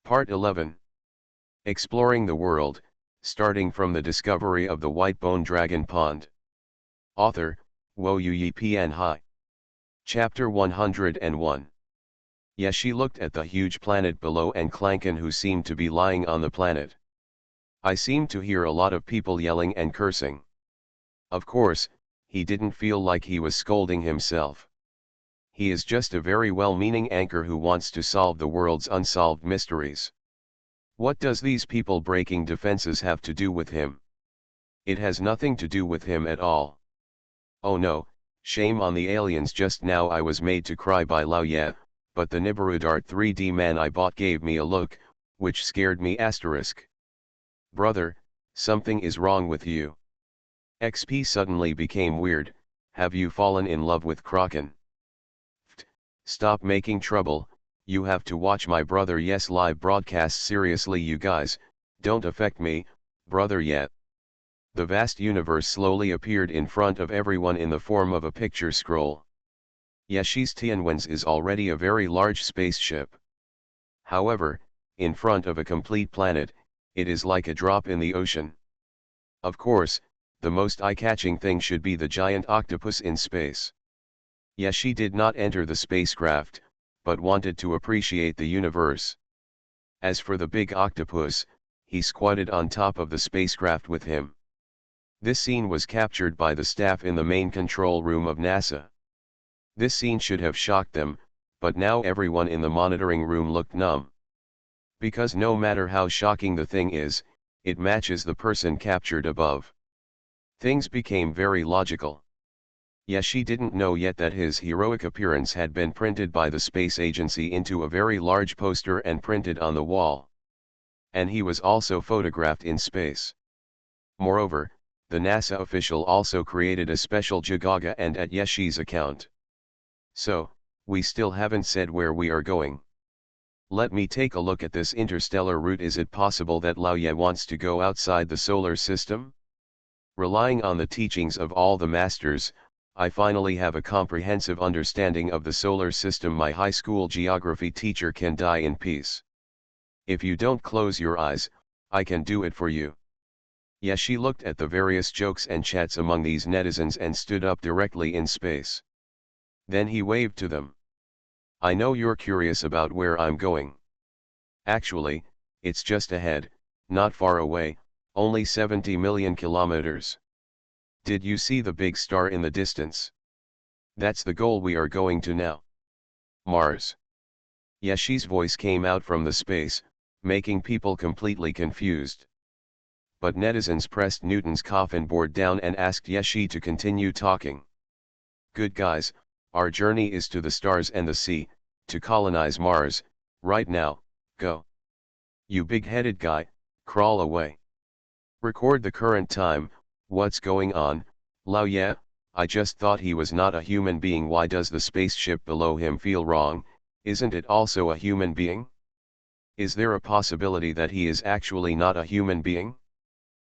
Part 11. Exploring the world, starting from the discovery of the white bone dragon pond. Author, Wo Yi Pian Hai. Chapter 101. Yeshi looked at the huge planet below and Clankin, who seemed to be lying on the planet. I seemed to hear a lot of people yelling and cursing. Of course, he didn't feel like he was scolding himself. He is just a very well-meaning anchor who wants to solve the world's unsolved mysteries. What does these people breaking defenses have to do with him? It has nothing to do with him at all. Oh no, shame on the aliens. Just now I was made to cry by Lao Ye, but the Nibiru Dart 3D man I bought gave me a look, which scared me. Brother, something is wrong with you. XP suddenly became weird. Have you fallen in love with Kraken? Stop making trouble, you have to watch my brother. Yes, live broadcast. Seriously, you guys, don't affect me, brother yet. The vast universe slowly appeared in front of everyone in the form of a picture scroll. Yeshi's Tianwen's is already a very large spaceship. However, in front of a complete planet, it is like a drop in the ocean. Of course, the most eye-catching thing should be the giant octopus in space. Yeshi did not enter the spacecraft, but wanted to appreciate the universe. As for the big octopus, he squatted on top of the spacecraft with him. This scene was captured by the staff in the main control room of NASA. This scene should have shocked them, but now everyone in the monitoring room looked numb. Because no matter how shocking the thing is, it matches the person captured above. Things became very logical. Yeshi didn't know yet that his heroic appearance had been printed by the space agency into a very large poster and printed on the wall. And he was also photographed in space. Moreover, the NASA official also created a special Jagaga and at Yeshi's account. So, we still haven't said where we are going. Let me take a look at this interstellar route. Is it possible that Lao Ye wants to go outside the solar system? Relying on the teachings of all the masters, I finally have a comprehensive understanding of the solar system. My high school geography teacher can die in peace. If you don't close your eyes, I can do it for you. Yeshi looked at the various jokes and chats among these netizens and stood up directly in space. Then he waved to them. I know you're curious about where I'm going. Actually, it's just ahead, not far away, only 70 million kilometers. Did you see the big star in the distance? That's the goal we are going to now. Mars. Yeshi's voice came out from the space, making people completely confused. But netizens pressed Newton's coffin board down and asked Yeshi to continue talking. Good guys, our journey is to the stars and the sea, to colonize Mars, right now, go. You big-headed guy, crawl away. Record the current time. What's going on, Lao Ye? I just thought he was not a human being. Why does the spaceship below him feel wrong? Isn't it also a human being? Is there a possibility that he is actually not a human being?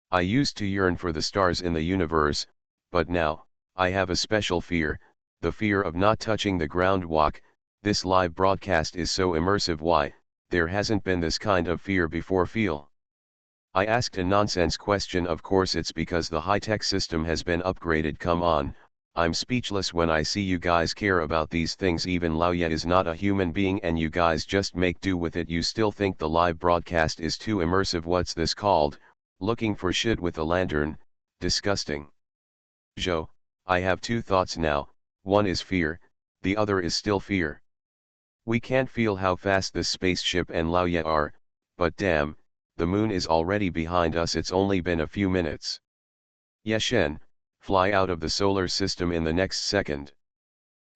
I used to yearn for the stars in the universe, but now, I have a special fear, the fear of not touching the ground. Walk. This live broadcast is so immersive. Why, there hasn't been this kind of fear before. Feel. I asked a nonsense question. Of course it's because the high-tech system has been upgraded. Come on, I'm speechless when I see you guys care about these things. Even Lao Ye is not a human being and you guys just make do with it. You still think the live broadcast is too immersive. What's this called? Looking for shit with a lantern, disgusting. Zhou, I have two thoughts now, one is fear, the other is still fear. We can't feel how fast this spaceship and Lao Ye are, but damn, the moon is already behind us. It's only been a few minutes. Yeshen, fly out of the solar system in the next second.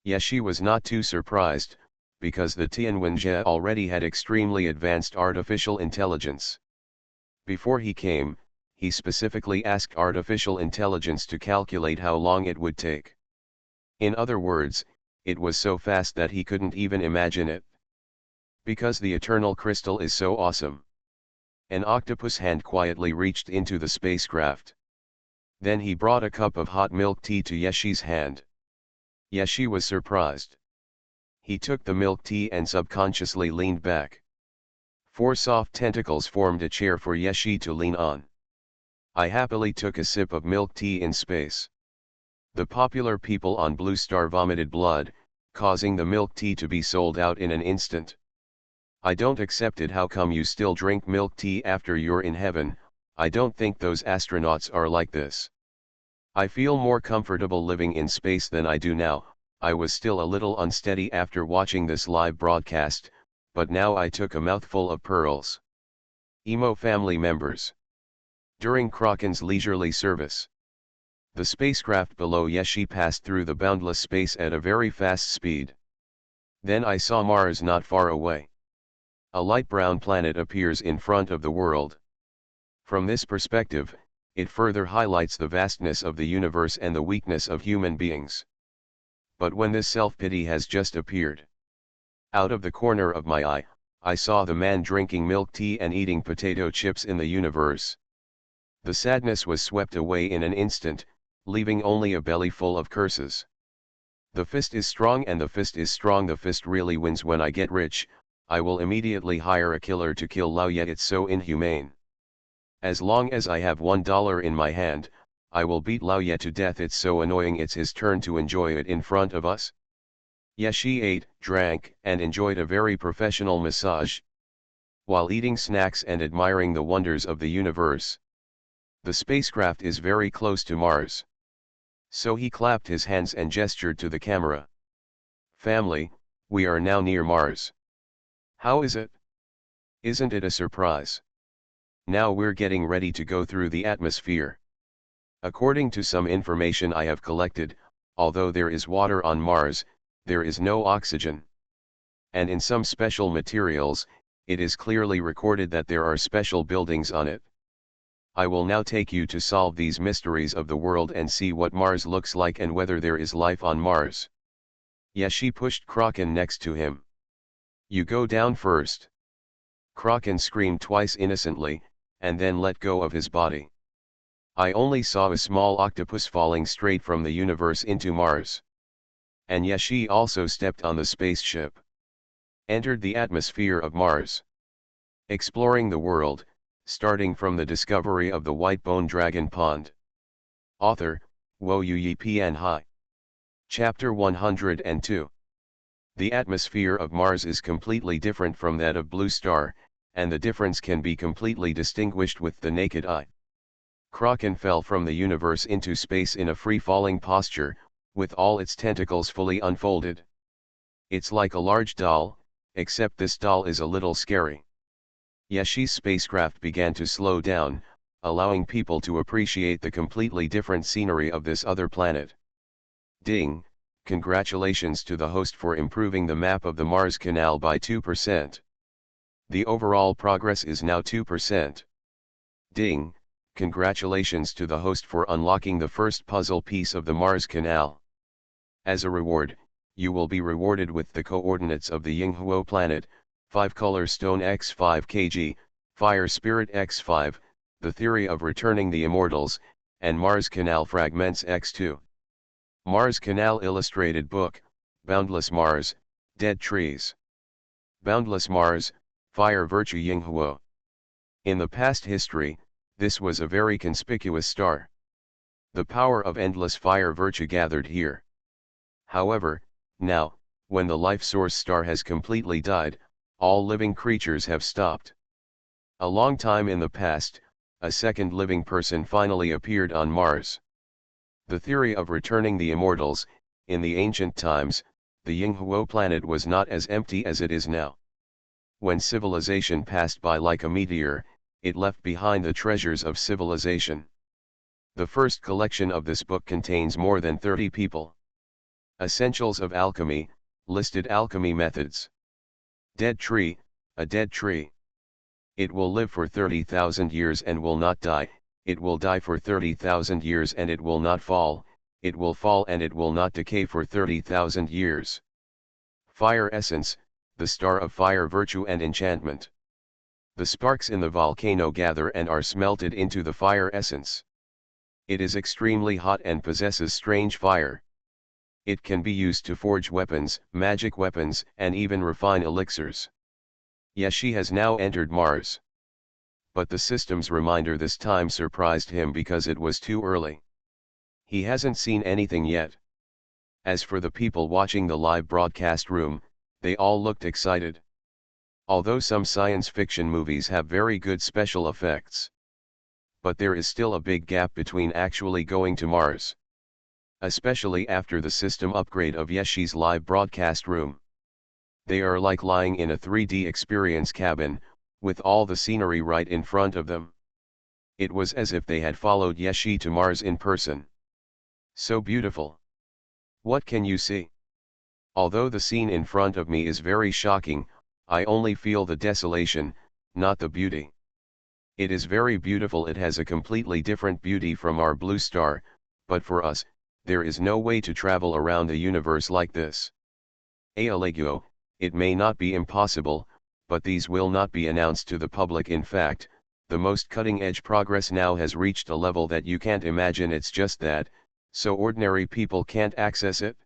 Yeshi was not too surprised, because the Tianwen already had extremely advanced artificial intelligence. Before he came, he specifically asked artificial intelligence to calculate how long it would take. In other words, it was so fast that he couldn't even imagine it. Because the eternal crystal is so awesome. An octopus hand quietly reached into the spacecraft. Then he brought a cup of hot milk tea to Yeshi's hand. Yeshi was surprised. He took the milk tea and subconsciously leaned back. 4 soft tentacles formed a chair for Yeshi to lean on. I happily took a sip of milk tea in space. The popular people on Blue Star vomited blood, causing the milk tea to be sold out in an instant. I don't accept it. How come you still drink milk tea after you're in heaven? I don't think those astronauts are like this. I feel more comfortable living in space than I do now. I was still a little unsteady after watching this live broadcast, but now I took a mouthful of pearls. Emo family members. During Kraken's leisurely service, the spacecraft below Yeshi passed through the boundless space at a very fast speed. Then I saw Mars not far away. A light brown planet appears in front of the world. From this perspective, it further highlights the vastness of the universe and the weakness of human beings. But when this self-pity has just appeared, out of the corner of my eye, I saw the man drinking milk tea and eating potato chips in the universe. The sadness was swept away in an instant, leaving only a belly full of curses. The fist is strong and the fist is strong. The fist really wins. When I get rich, I will immediately hire a killer to kill Lao Ye. It's so inhumane. As long as I have $1 in my hand, I will beat Lao Ye to death. It's so annoying. It's his turn to enjoy it in front of us. Yeshi ate, drank, and enjoyed a very professional massage, while eating snacks and admiring the wonders of the universe. The spacecraft is very close to Mars. So he clapped his hands and gestured to the camera. Family, we are now near Mars. How is it? Isn't it a surprise? Now we're getting ready to go through the atmosphere. According to some information I have collected, although there is water on Mars, there is no oxygen. And in some special materials, it is clearly recorded that there are special buildings on it. I will now take you to solve these mysteries of the world and see what Mars looks like and whether there is life on Mars. Yeshi pushed Kraken next to him. You go down first. Kraken screamed twice innocently, and then let go of his body. I only saw a small octopus falling straight from the universe into Mars. And Yeshi also stepped on the spaceship. Entered the atmosphere of Mars. Exploring the world, starting from the discovery of the white bone dragon pond. Author, Xuanhuan Pian Hai. Chapter 102. The atmosphere of Mars is completely different from that of Blue Star, and the difference can be completely distinguished with the naked eye. Kraken fell from the universe into space in a free-falling posture, with all its tentacles fully unfolded. It's like a large doll, except this doll is a little scary. Yeshi's spacecraft began to slow down, allowing people to appreciate the completely different scenery of this other planet. Ding! Congratulations to the host for improving the map of the Mars Canal by 2%. The overall progress is now 2%. Ding! Congratulations to the host for unlocking the first puzzle piece of the Mars Canal. As a reward, you will be rewarded with the coordinates of the Yinghuo planet, 5 color stone x 5 kg, fire spirit x 5, the theory of returning the immortals, and Mars Canal fragments x2. Mars Canal illustrated book, Boundless Mars, Dead Trees. Boundless Mars, Fire Virtue Yinghuo. In the past history, this was a very conspicuous star. The power of endless fire virtue gathered here. However, now, when the life source star has completely died, all living creatures have stopped. A long time in the past, a second living person finally appeared on Mars. The theory of returning the immortals. In the ancient times, the Yinghuo planet was not as empty as it is now. When civilization passed by like a meteor, it left behind the treasures of civilization. The first collection of this book contains more than 30 people. Essentials of Alchemy, listed alchemy methods. Dead tree, a dead tree. It will live for 30,000 years and will not die. It will die for 30,000 years and it will not fall. It will fall and it will not decay for 30,000 years. Fire essence, the star of fire virtue and enchantment. The sparks in the volcano gather and are smelted into the fire essence. It is extremely hot and possesses strange fire. It can be used to forge weapons, magic weapons, and even refine elixirs. Yeshi has now entered Mars. But the system's reminder this time surprised him because it was too early. He hasn't seen anything yet. As for the people watching the live broadcast room, they all looked excited. Although some science fiction movies have very good special effects. But there is still a big gap between actually going to Mars. Especially after the system upgrade of Yeshi's live broadcast room. They are like lying in a 3D experience cabin, with all the scenery right in front of them. It was as if they had followed Yeshi to Mars in person. So beautiful. What can you see? Although the scene in front of me is very shocking, I only feel the desolation, not the beauty. It is very beautiful. It has a completely different beauty from our blue star, but for us, there is no way to travel around a universe like this. Alegio, it may not be impossible, but these will not be announced to the public. In fact, the most cutting-edge progress now has reached a level that you can't imagine. It's just that, so ordinary people can't access it.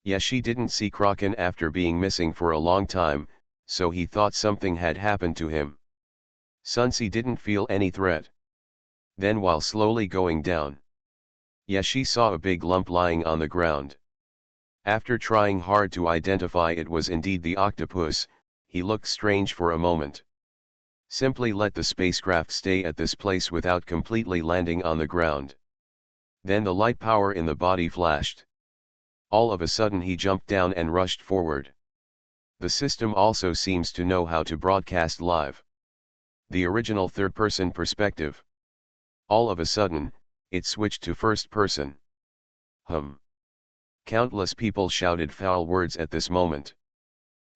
Yeshi didn't see Kraken after being missing for a long time, so he thought something had happened to him. Sunsi didn't feel any threat. Then while slowly going down, Yeshi saw a big lump lying on the ground. After trying hard to identify it was indeed the octopus, he looked strange for a moment. Simply let the spacecraft stay at this place without completely landing on the ground. Then the light power in the body flashed. All of a sudden he jumped down and rushed forward. The system also seems to know how to broadcast live. The original third-person perspective. All of a sudden, it switched to first person. Countless people shouted foul words at this moment.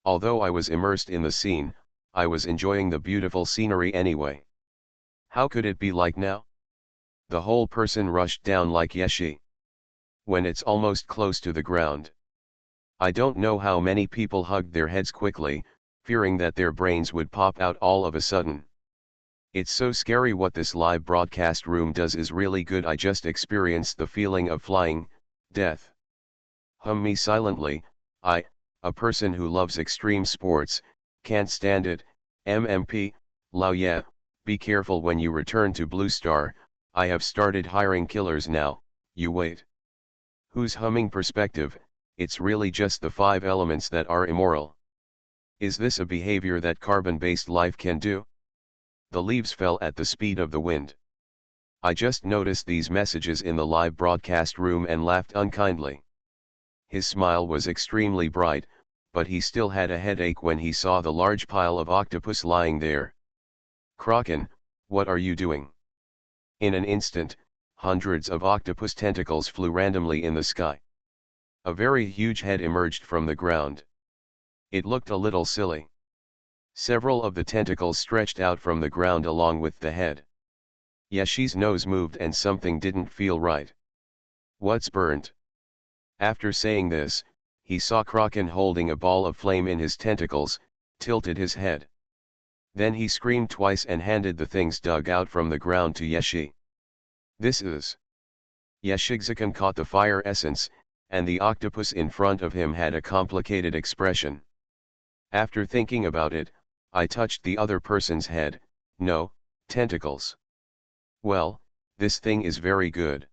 Although I was immersed in the scene, I was enjoying the beautiful scenery anyway. How could it be like now? The whole person rushed down like Yeshi. When it's almost close to the ground. I don't know how many people hugged their heads quickly, fearing that their brains would pop out all of a sudden. It's so scary. What this live broadcast room does is really good. I just experienced the feeling of flying, death. Me silently, a person who loves extreme sports, can't stand it. MMP, Lao yeah, be careful when you return to Blue Star. I have started hiring killers now. You wait. Whose humming perspective? It's really just the 5 elements that are immoral. Is this a behavior that carbon-based life can do? The leaves fell at the speed of the wind. I just noticed these messages in the live broadcast room and laughed unkindly. His smile was extremely bright, but he still had a headache when he saw the large pile of octopus lying there. Kraken, what are you doing? In an instant, hundreds of octopus tentacles flew randomly in the sky. A very huge head emerged from the ground. It looked a little silly. Several of the tentacles stretched out from the ground along with the head. Yeshi's nose moved and something didn't feel right. What's burnt? After saying this, he saw Kraken holding a ball of flame in his tentacles, tilted his head. Then he screamed twice and handed the things dug out from the ground to Yeshi. This is... Yeshigzakan caught the fire essence, and the octopus in front of him had a complicated expression. After thinking about it, I touched the other person's head. No, tentacles. Well, this thing is very good.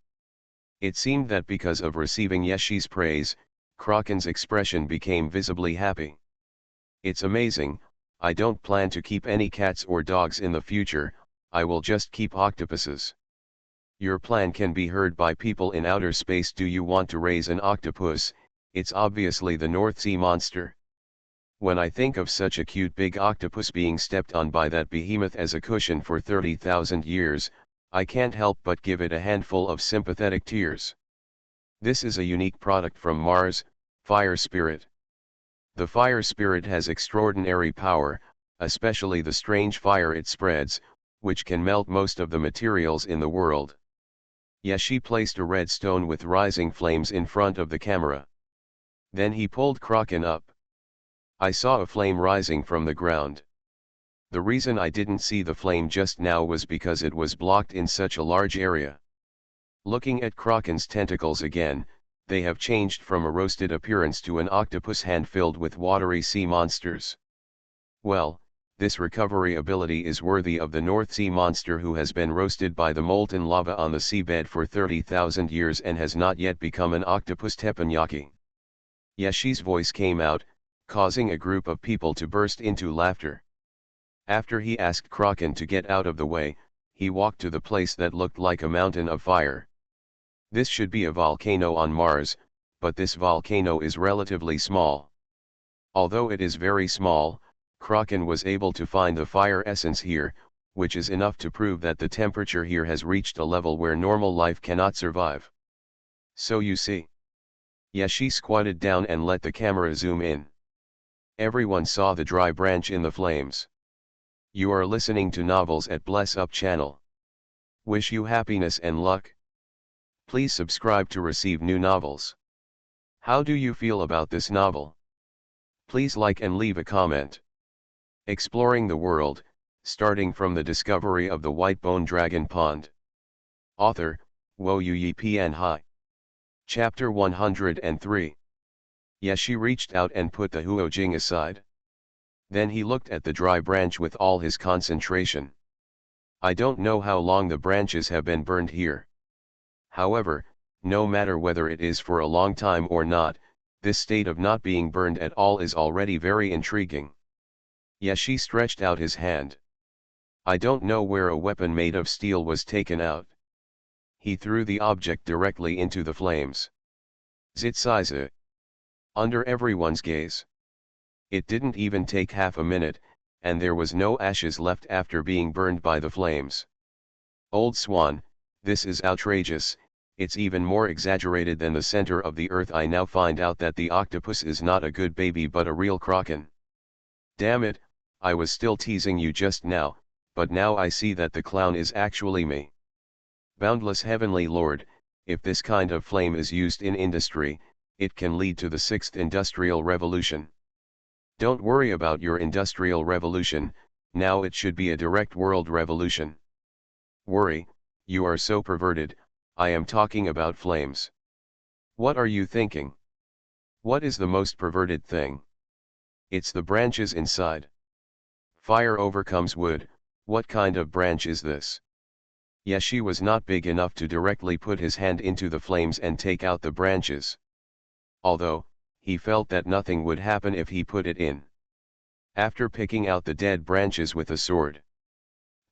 It seemed that because of receiving Yeshi's praise, Kraken's expression became visibly happy. It's amazing. I don't plan to keep any cats or dogs in the future, I will just keep octopuses. Your plan can be heard by people in outer space. Do you want to raise an octopus? It's obviously the North Sea monster. When I think of such a cute big octopus being stepped on by that behemoth as a cushion for 30,000 years, I can't help but give it a handful of sympathetic tears. This is a unique product from Mars, Fire Spirit. The Fire Spirit has extraordinary power, especially the strange fire it spreads, which can melt most of the materials in the world. Yeshi placed a red stone with rising flames in front of the camera. Then he pulled Kraken up. I saw a flame rising from the ground. The reason I didn't see the flame just now was because it was blocked in such a large area. Looking at Kraken's tentacles again, they have changed from a roasted appearance to an octopus hand filled with watery sea monsters. Well, This recovery ability is worthy of the North Sea monster who has been roasted by the molten lava on the seabed for 30,000 years and has not yet become an octopus teppanyaki. Yashi's voice came out, causing a group of people to burst into laughter. After he asked Kraken to get out of the way, he walked to the place that looked like a mountain of fire. This should be a volcano on Mars, but this volcano is relatively small. Although it is very small, Kraken was able to find the fire essence here, which is enough to prove that the temperature here has reached a level where normal life cannot survive. So you see. Yashi squatted down and let the camera zoom in. Everyone saw the dry branch in the flames. You are listening to Novels at Bless Up channel. Wish you happiness and luck. Please subscribe to receive new novels. How do you feel about this novel? Please like and leave a comment. Exploring the world, starting from the discovery of the white bone dragon pond. Author, Xuanhuan Pianhai. Chapter 103. Yashi reached out and put the huojing aside. Then he looked at the dry branch with all his concentration. I don't know how long the branches have been burned here. However, no matter whether it is for a long time or not, this state of not being burned at all is already very intriguing. Yashi stretched out his hand. I don't know where a weapon made of steel was taken out. He threw the object directly into the flames. Zitsize. Under everyone's gaze. It didn't even take half a minute, and there was no ashes left after being burned by the flames. Old Swan, this is outrageous, it's even more exaggerated than the center of the earth. I now find out that the octopus is not a good baby but a real kraken. Damn it, I was still teasing you just now, but now I see that the clown is actually me. Boundless Heavenly Lord, if this kind of flame is used in industry, it can lead to the 6th Industrial Revolution. Don't worry about your Industrial Revolution, now it should be a direct world revolution. Worry, you are so perverted, I am talking about flames. What are you thinking? What is the most perverted thing? It's the branches inside. Fire overcomes wood, what kind of branch is this? Yashi was not big enough to directly put his hand into the flames and take out the branches. Although, he felt that nothing would happen if he put it in. After picking out the dead branches with a sword,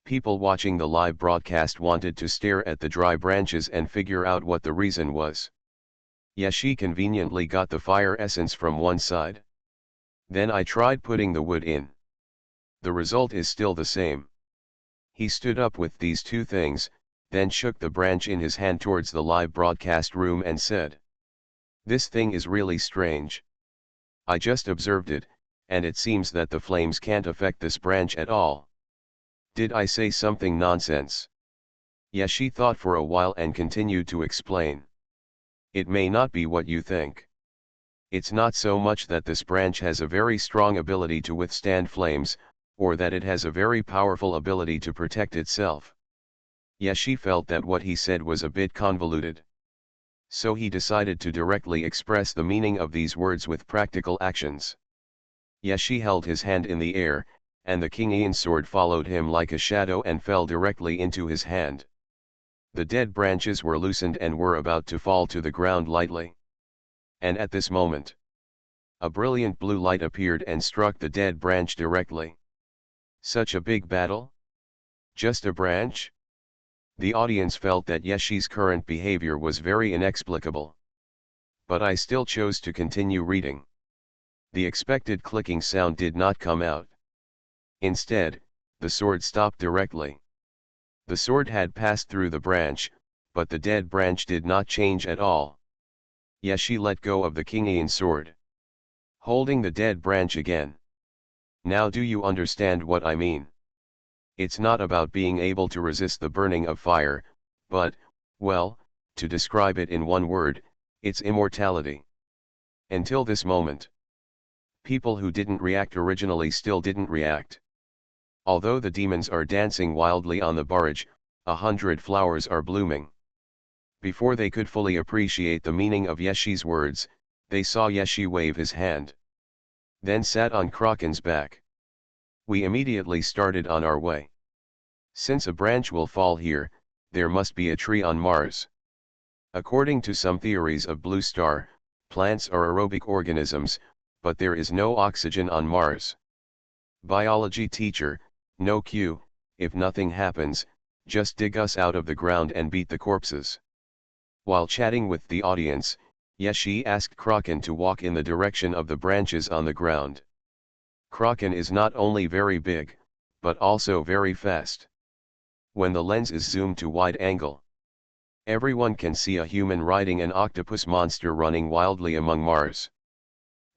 people watching the live broadcast wanted to stare at the dry branches and figure out what the reason was. Yashi conveniently got the fire essence from one side. Then I tried putting the wood in. The result is still the same. He stood up with these two things, then shook the branch in his hand towards the live broadcast room and said, "This thing is really strange. I just observed it, and it seems that the flames can't affect this branch at all. Did I say something nonsense?" Yashi thought for a while and continued to explain. It may not be what you think. It's not so much that this branch has a very strong ability to withstand flames, or that it has a very powerful ability to protect itself. Yashi felt that what he said was a bit convoluted. So he decided to directly express the meaning of these words with practical actions. Yashi held his hand in the air, and the Kingian sword followed him like a shadow and fell directly into his hand. The dead branches were loosened and were about to fall to the ground lightly. And at this moment, a brilliant blue light appeared and struck the dead branch directly. Such a big battle? Just a branch? The audience felt that Yashi's current behavior was very inexplicable. But I still chose to continue reading. The expected clicking sound did not come out. Instead, the sword stopped directly. The sword had passed through the branch, but the dead branch did not change at all. Yashi let go of the Kingian sword, holding the dead branch again. Now do you understand what I mean? It's not about being able to resist the burning of fire, but, well, to describe it in one word, it's immortality. Until this moment, people who didn't react originally still didn't react. Although the demons are dancing wildly on the barrage, 100 flowers are blooming. Before they could fully appreciate the meaning of Yashi's words, they saw Yashi wave his hand. Then sat on Kraken's back. We immediately started on our way. Since a branch will fall here, there must be a tree on Mars. According to some theories of blue star, plants are aerobic organisms, but there is no oxygen on Mars. Biology teacher, no Q, if nothing happens, just dig us out of the ground and beat the corpses. While chatting with the audience, Yeshi asked Kraken to walk in the direction of the branches on the ground. Kraken is not only very big, but also very fast. When the lens is zoomed to wide angle, everyone can see a human riding an octopus monster running wildly among Mars.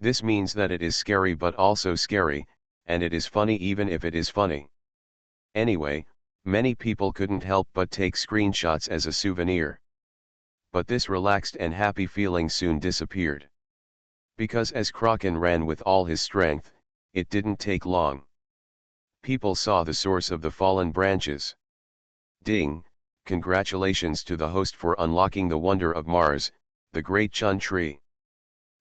This means that it is scary but also scary, and it is funny even if it is funny. Anyway, many people couldn't help but take screenshots as a souvenir. But this relaxed and happy feeling soon disappeared. Because as Kraken ran with all his strength, it didn't take long. People saw the source of the fallen branches. Ding! Congratulations to the host for unlocking the wonder of Mars, the Great Chun Tree.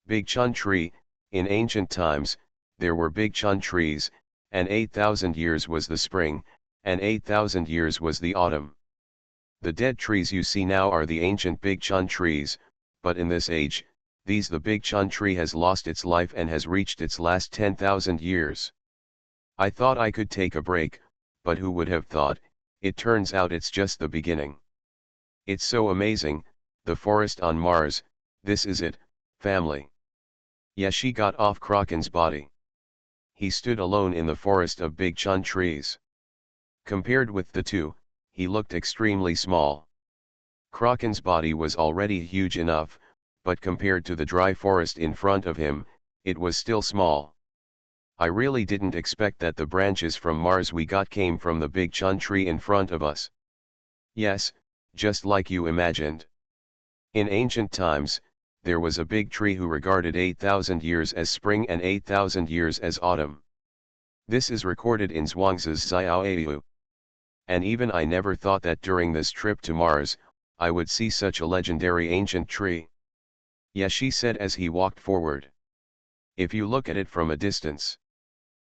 Big Chun Tree. In ancient times, there were big chun trees, and 8,000 years was the spring, and 8,000 years was the autumn. The dead trees you see now are the ancient big chun trees, but in this age, the big chun tree has lost its life and has reached its last 10,000 years. I thought I could take a break, but who would have thought, it turns out it's just the beginning. It's so amazing, the forest on Mars, this is it, family. Yeshi got off Kraken's body. He stood alone in the forest of big chun trees. Compared with the two, he looked extremely small. Kraken's body was already huge enough, but compared to the dry forest in front of him, it was still small. I really didn't expect that the branches from Mars we got came from the big chun tree in front of us. Yes, just like you imagined. In ancient times, there was a big tree who regarded 8,000 years as spring and 8,000 years as autumn. This is recorded in Zhuangzi's Xiaoyu. And even I never thought that during this trip to Mars, I would see such a legendary ancient tree. Yeshi said as he walked forward. If you look at it from a distance,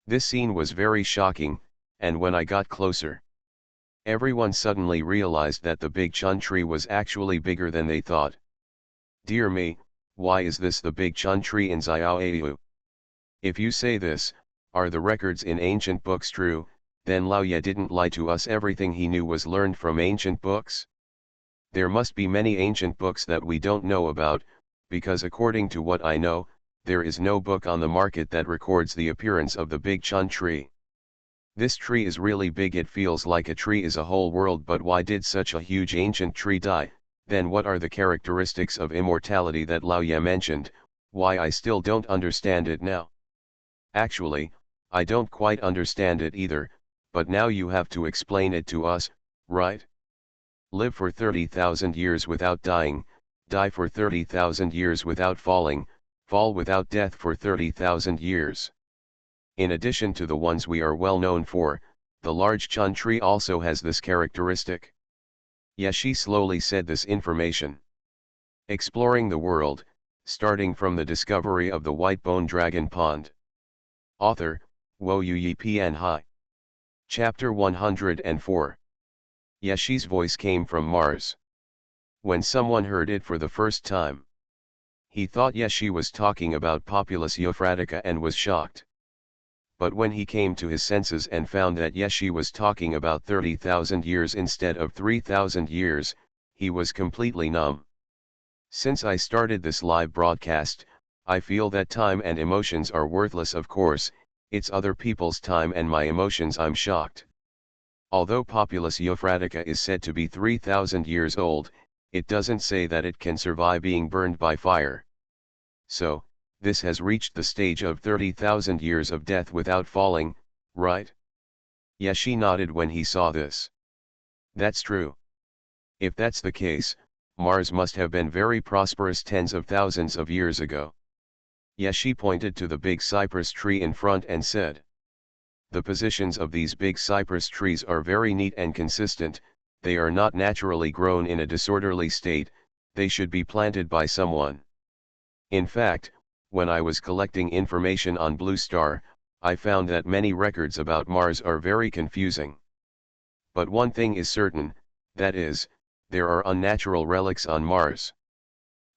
this scene was very shocking, and when I got closer, everyone suddenly realized that the big chun tree was actually bigger than they thought. Dear me, why is this the big chun tree in Xiaoyu? If you say this, are the records in ancient books true, then Lao Ye didn't lie to us, everything he knew was learned from ancient books? There must be many ancient books that we don't know about, because according to what I know, there is no book on the market that records the appearance of the big chun tree. This tree is really big, it feels like a tree is a whole world, but why did such a huge ancient tree die? Then what are the characteristics of immortality that Lao Ye mentioned? Why I still don't understand it now. Actually, I don't quite understand it either, but now you have to explain it to us, right? Live for 30,000 years without dying, die for 30,000 years without falling, fall without death for 30,000 years. In addition to the ones we are well known for, the large chun tree also has this characteristic. Yeshi slowly said this information. Exploring the world, starting from the discovery of the white bone dragon pond. Author, Wo Yi Pian Hai. Chapter 104. Yeshi's voice came from Mars. When someone heard it for the first time, he thought Yeshi was talking about Populus Euphratica and was shocked. But when he came to his senses and found that Yeshi was talking about 30,000 years instead of 3,000 years, he was completely numb. Since I started this live broadcast, I feel that time and emotions are worthless. Of course, it's other people's time and my emotions. I'm shocked. Although Populus Euphratica is said to be 3,000 years old, it doesn't say that it can survive being burned by fire. So, this has reached the stage of 30,000 years of death without falling, right? Yeshi nodded when he saw this. That's true. If that's the case, Mars must have been very prosperous tens of thousands of years ago. Yeshi pointed to the big cypress tree in front and said, the positions of these big cypress trees are very neat and consistent, they are not naturally grown in a disorderly state, they should be planted by someone. In fact, when I was collecting information on Blue Star, I found that many records about Mars are very confusing. But one thing is certain, that is, there are unnatural relics on Mars.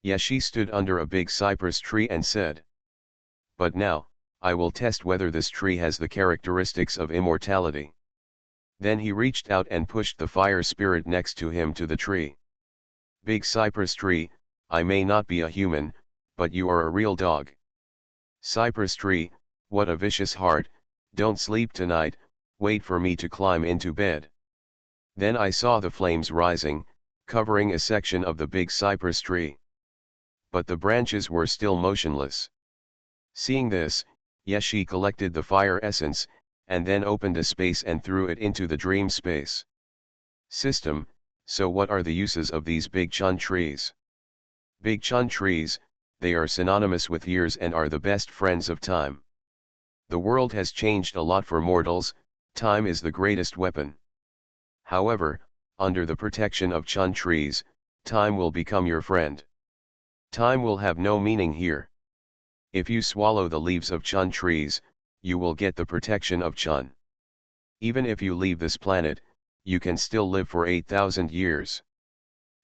Yashi stood under a big cypress tree and said, "But now, I will test whether this tree has the characteristics of immortality." Then he reached out and pushed the fire spirit next to him to the tree. "Big cypress tree, I may not be a human, but you are a real dog. Cypress tree, what a vicious heart, don't sleep tonight, wait for me to climb into bed." Then I saw the flames rising, covering a section of the big cypress tree. But the branches were still motionless. Seeing this, Yeshi collected the fire essence, and then opened a space and threw it into the dream space. System, so what are the uses of these big chun trees? Big chun trees, they are synonymous with years and are the best friends of time. The world has changed a lot for mortals, time is the greatest weapon. However, under the protection of chun trees, time will become your friend. Time will have no meaning here. If you swallow the leaves of chun trees, you will get the protection of chun. Even if you leave this planet, you can still live for 8,000 years.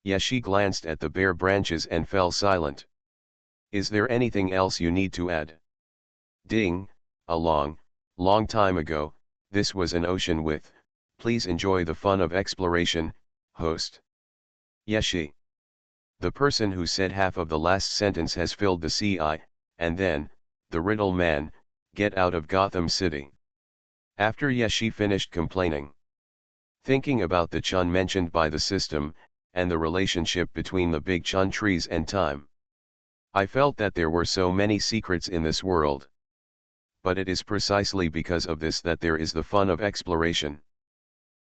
Yeshi glanced at the bare branches and fell silent. Is there anything else you need to add? Ding, a long time ago, this was an ocean with, please enjoy the fun of exploration, host. Yeshi. The person who said half of the last sentence has filled the CI, and then, the riddle man, get out of Gotham City. After Yeshi finished complaining. Thinking about the chun mentioned by the system, and the relationship between the big chun trees and time. I felt that there were so many secrets in this world. But it is precisely because of this that there is the fun of exploration.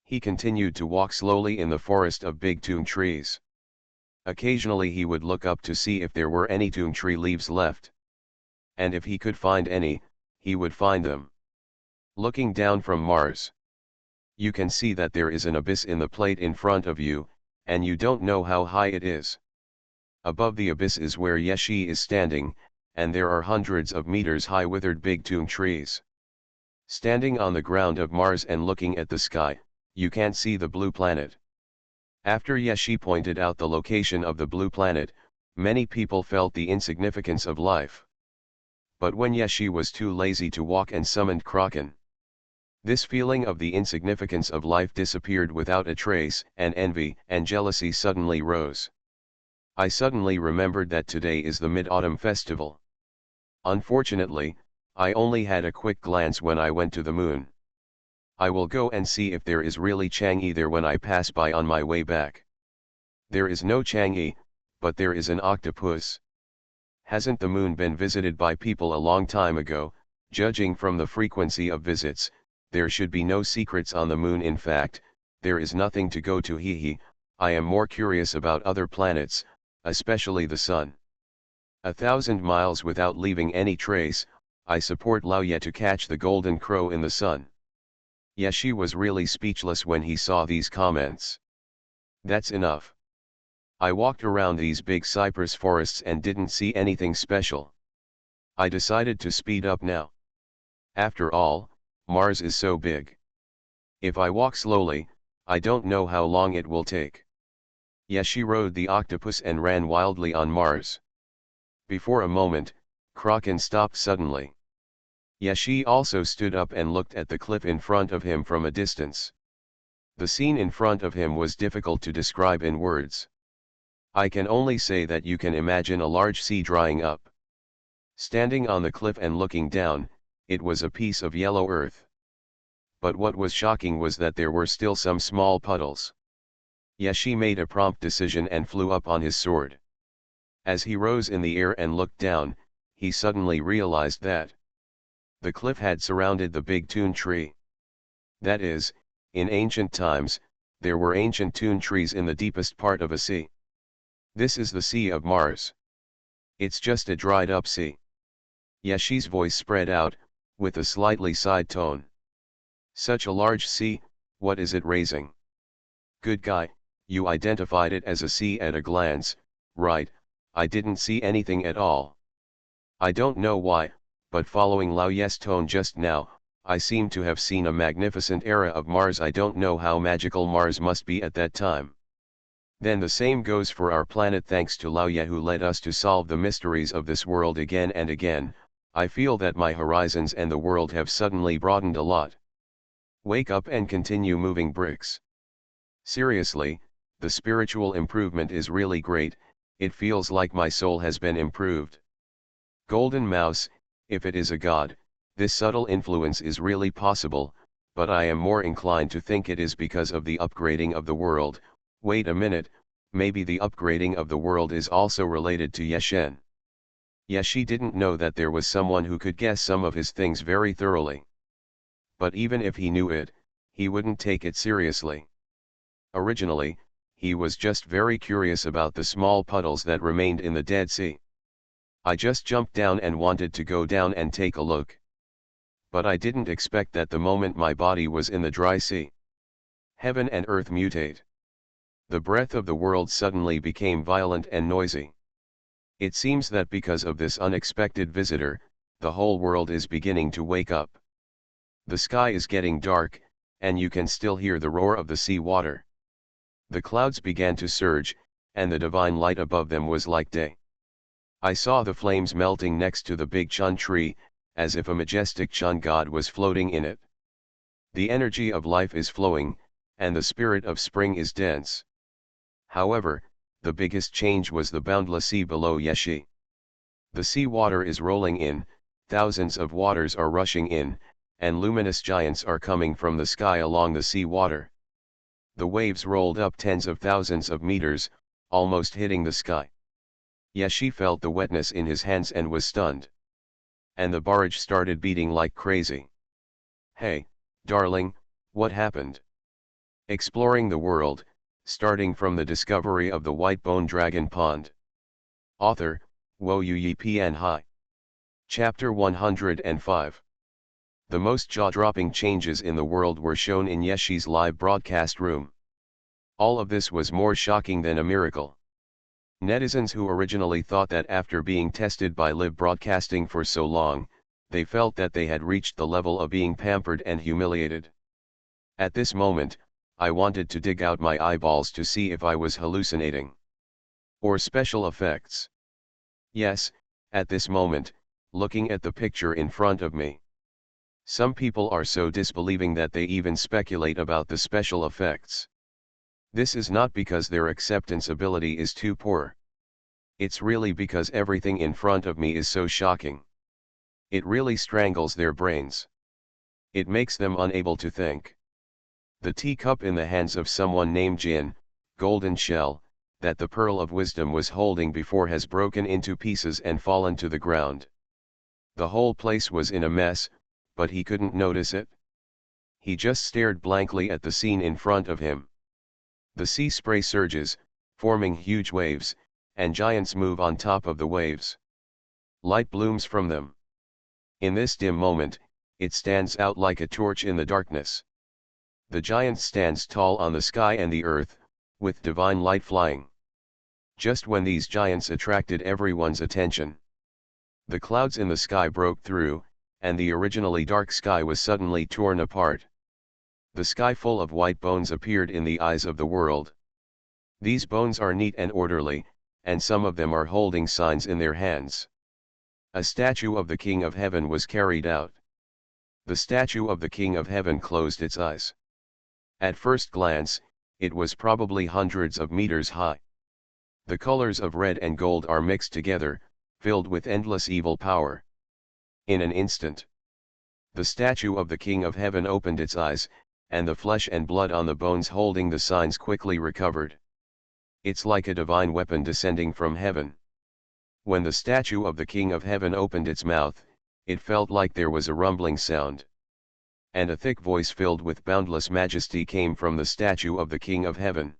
He continued to walk slowly in the forest of big toom trees. Occasionally he would look up to see if there were any toom tree leaves left. And if he could find any, he would find them. Looking down from Mars, you can see that there is an abyss in the plate in front of you, and you don't know how high it is. Above the abyss is where Yeshi is standing, and there are hundreds of meters high withered big toom trees. Standing on the ground of Mars and looking at the sky, you can't see the blue planet. After Yeshi pointed out the location of the blue planet, many people felt the insignificance of life. But when Yeshi was too lazy to walk and summoned Kraken, this feeling of the insignificance of life disappeared without a trace, and envy and jealousy suddenly rose. I suddenly remembered that today is the Mid-Autumn Festival. Unfortunately, I only had a quick glance when I went to the moon. I will go and see if there is really Chang'e there when I pass by on my way back. There is no Chang'e, but there is an octopus. Hasn't the moon been visited by people a long time ago? Judging from the frequency of visits, there should be no secrets on the moon. In fact, there is nothing to go to. I am more curious about other planets, especially the sun. 1,000 miles without leaving any trace, I support Lao Ye to catch the golden crow in the sun. Yeshi was really speechless when he saw these comments. That's enough. I walked around these big cypress forests and didn't see anything special. I decided to speed up now. After all, Mars is so big. If I walk slowly, I don't know how long it will take. Yeshi rode the octopus and ran wildly on Mars. Before a moment, Kraken stopped suddenly. Yeshi also stood up and looked at the cliff in front of him from a distance. The scene in front of him was difficult to describe in words. I can only say that you can imagine a large sea drying up. Standing on the cliff and looking down, it was a piece of yellow earth. But what was shocking was that there were still some small puddles. Yeshi made a prompt decision and flew up on his sword. As he rose in the air and looked down, he suddenly realized that the cliff had surrounded the big toom tree. That is, in ancient times, there were ancient toom trees in the deepest part of a sea. This is the Sea of Mars. It's just a dried up sea. Yeshi's voice spread out, with a slightly side tone. Such a large sea, what is it raising? Good guy, you identified it as a sea at a glance, right? I didn't see anything at all. I don't know why, but following Lao Ye's tone just now, I seem to have seen a magnificent era of Mars. I don't know how magical Mars must be at that time. Then the same goes for our planet. Thanks to Lao Ye who led us to solve the mysteries of this world again and again, I feel that my horizons and the world have suddenly broadened a lot. Wake up and continue moving bricks. Seriously, the spiritual improvement is really great. It feels like my soul has been improved. Golden Mouse, if it is a god, this subtle influence is really possible, but I am more inclined to think it is because of the upgrading of the world. Wait a minute, maybe the upgrading of the world is also related to Yeshen. Yeshi didn't know that there was someone who could guess some of his things very thoroughly. But even if he knew it, he wouldn't take it seriously. Originally, he was just very curious about the small puddles that remained in the Dead Sea. I just jumped down and wanted to go down and take a look. But I didn't expect that the moment my body was in the dry sea, heaven and earth mutate. The breath of the world suddenly became violent and noisy. It seems that because of this unexpected visitor, the whole world is beginning to wake up. The sky is getting dark, and you can still hear the roar of the sea water. The clouds began to surge, and the divine light above them was like day. I saw the flames melting next to the big Chun tree, as if a majestic Chun god was floating in it. The energy of life is flowing, and the spirit of spring is dense. However, the biggest change was the boundless sea below Yeshi. The sea water is rolling in, thousands of waters are rushing in, and luminous giants are coming from the sky along the sea water. The waves rolled up tens of thousands of meters, almost hitting the sky. Yeshi felt the wetness in his hands and was stunned. And the barrage started beating like crazy. Hey, darling, what happened? Exploring the world, starting from the discovery of the white bone dragon pond. Author, Wo Yu Pian Hai. Chapter 105. The most jaw-dropping changes in the world were shown in Yeshi's live broadcast room. All of this was more shocking than a miracle. Netizens who originally thought that after being tested by live broadcasting for so long, they felt that they had reached the level of being pampered and humiliated. At this moment, I wanted to dig out my eyeballs to see if I was hallucinating. Or special effects. Yes, at this moment, looking at the picture in front of me. Some people are so disbelieving that they even speculate about the special effects. This is not because their acceptance ability is too poor. It's really because everything in front of me is so shocking. It really strangles their brains. It makes them unable to think. The teacup in the hands of someone named Jin, golden shell, that the pearl of wisdom was holding before has broken into pieces and fallen to the ground. The whole place was in a mess, but he couldn't notice it. He just stared blankly at the scene in front of him. The sea spray surges, forming huge waves, and giants move on top of the waves. Light blooms from them. In this dim moment, it stands out like a torch in the darkness. The giant stands tall on the sky and the earth, with divine light flying. Just when these giants attracted everyone's attention, the clouds in the sky broke through, and the originally dark sky was suddenly torn apart. The sky full of white bones appeared in the eyes of the world. These bones are neat and orderly, and some of them are holding signs in their hands. A statue of the King of Heaven was carried out. The statue of the King of Heaven closed its eyes. At first glance, it was probably hundreds of meters high. The colors of red and gold are mixed together, filled with endless evil power. In an instant, the statue of the King of Heaven opened its eyes, and the flesh and blood on the bones holding the signs quickly recovered. It's like a divine weapon descending from heaven. When the statue of the King of Heaven opened its mouth, it felt like there was a rumbling sound. And a thick voice filled with boundless majesty came from the statue of the King of Heaven.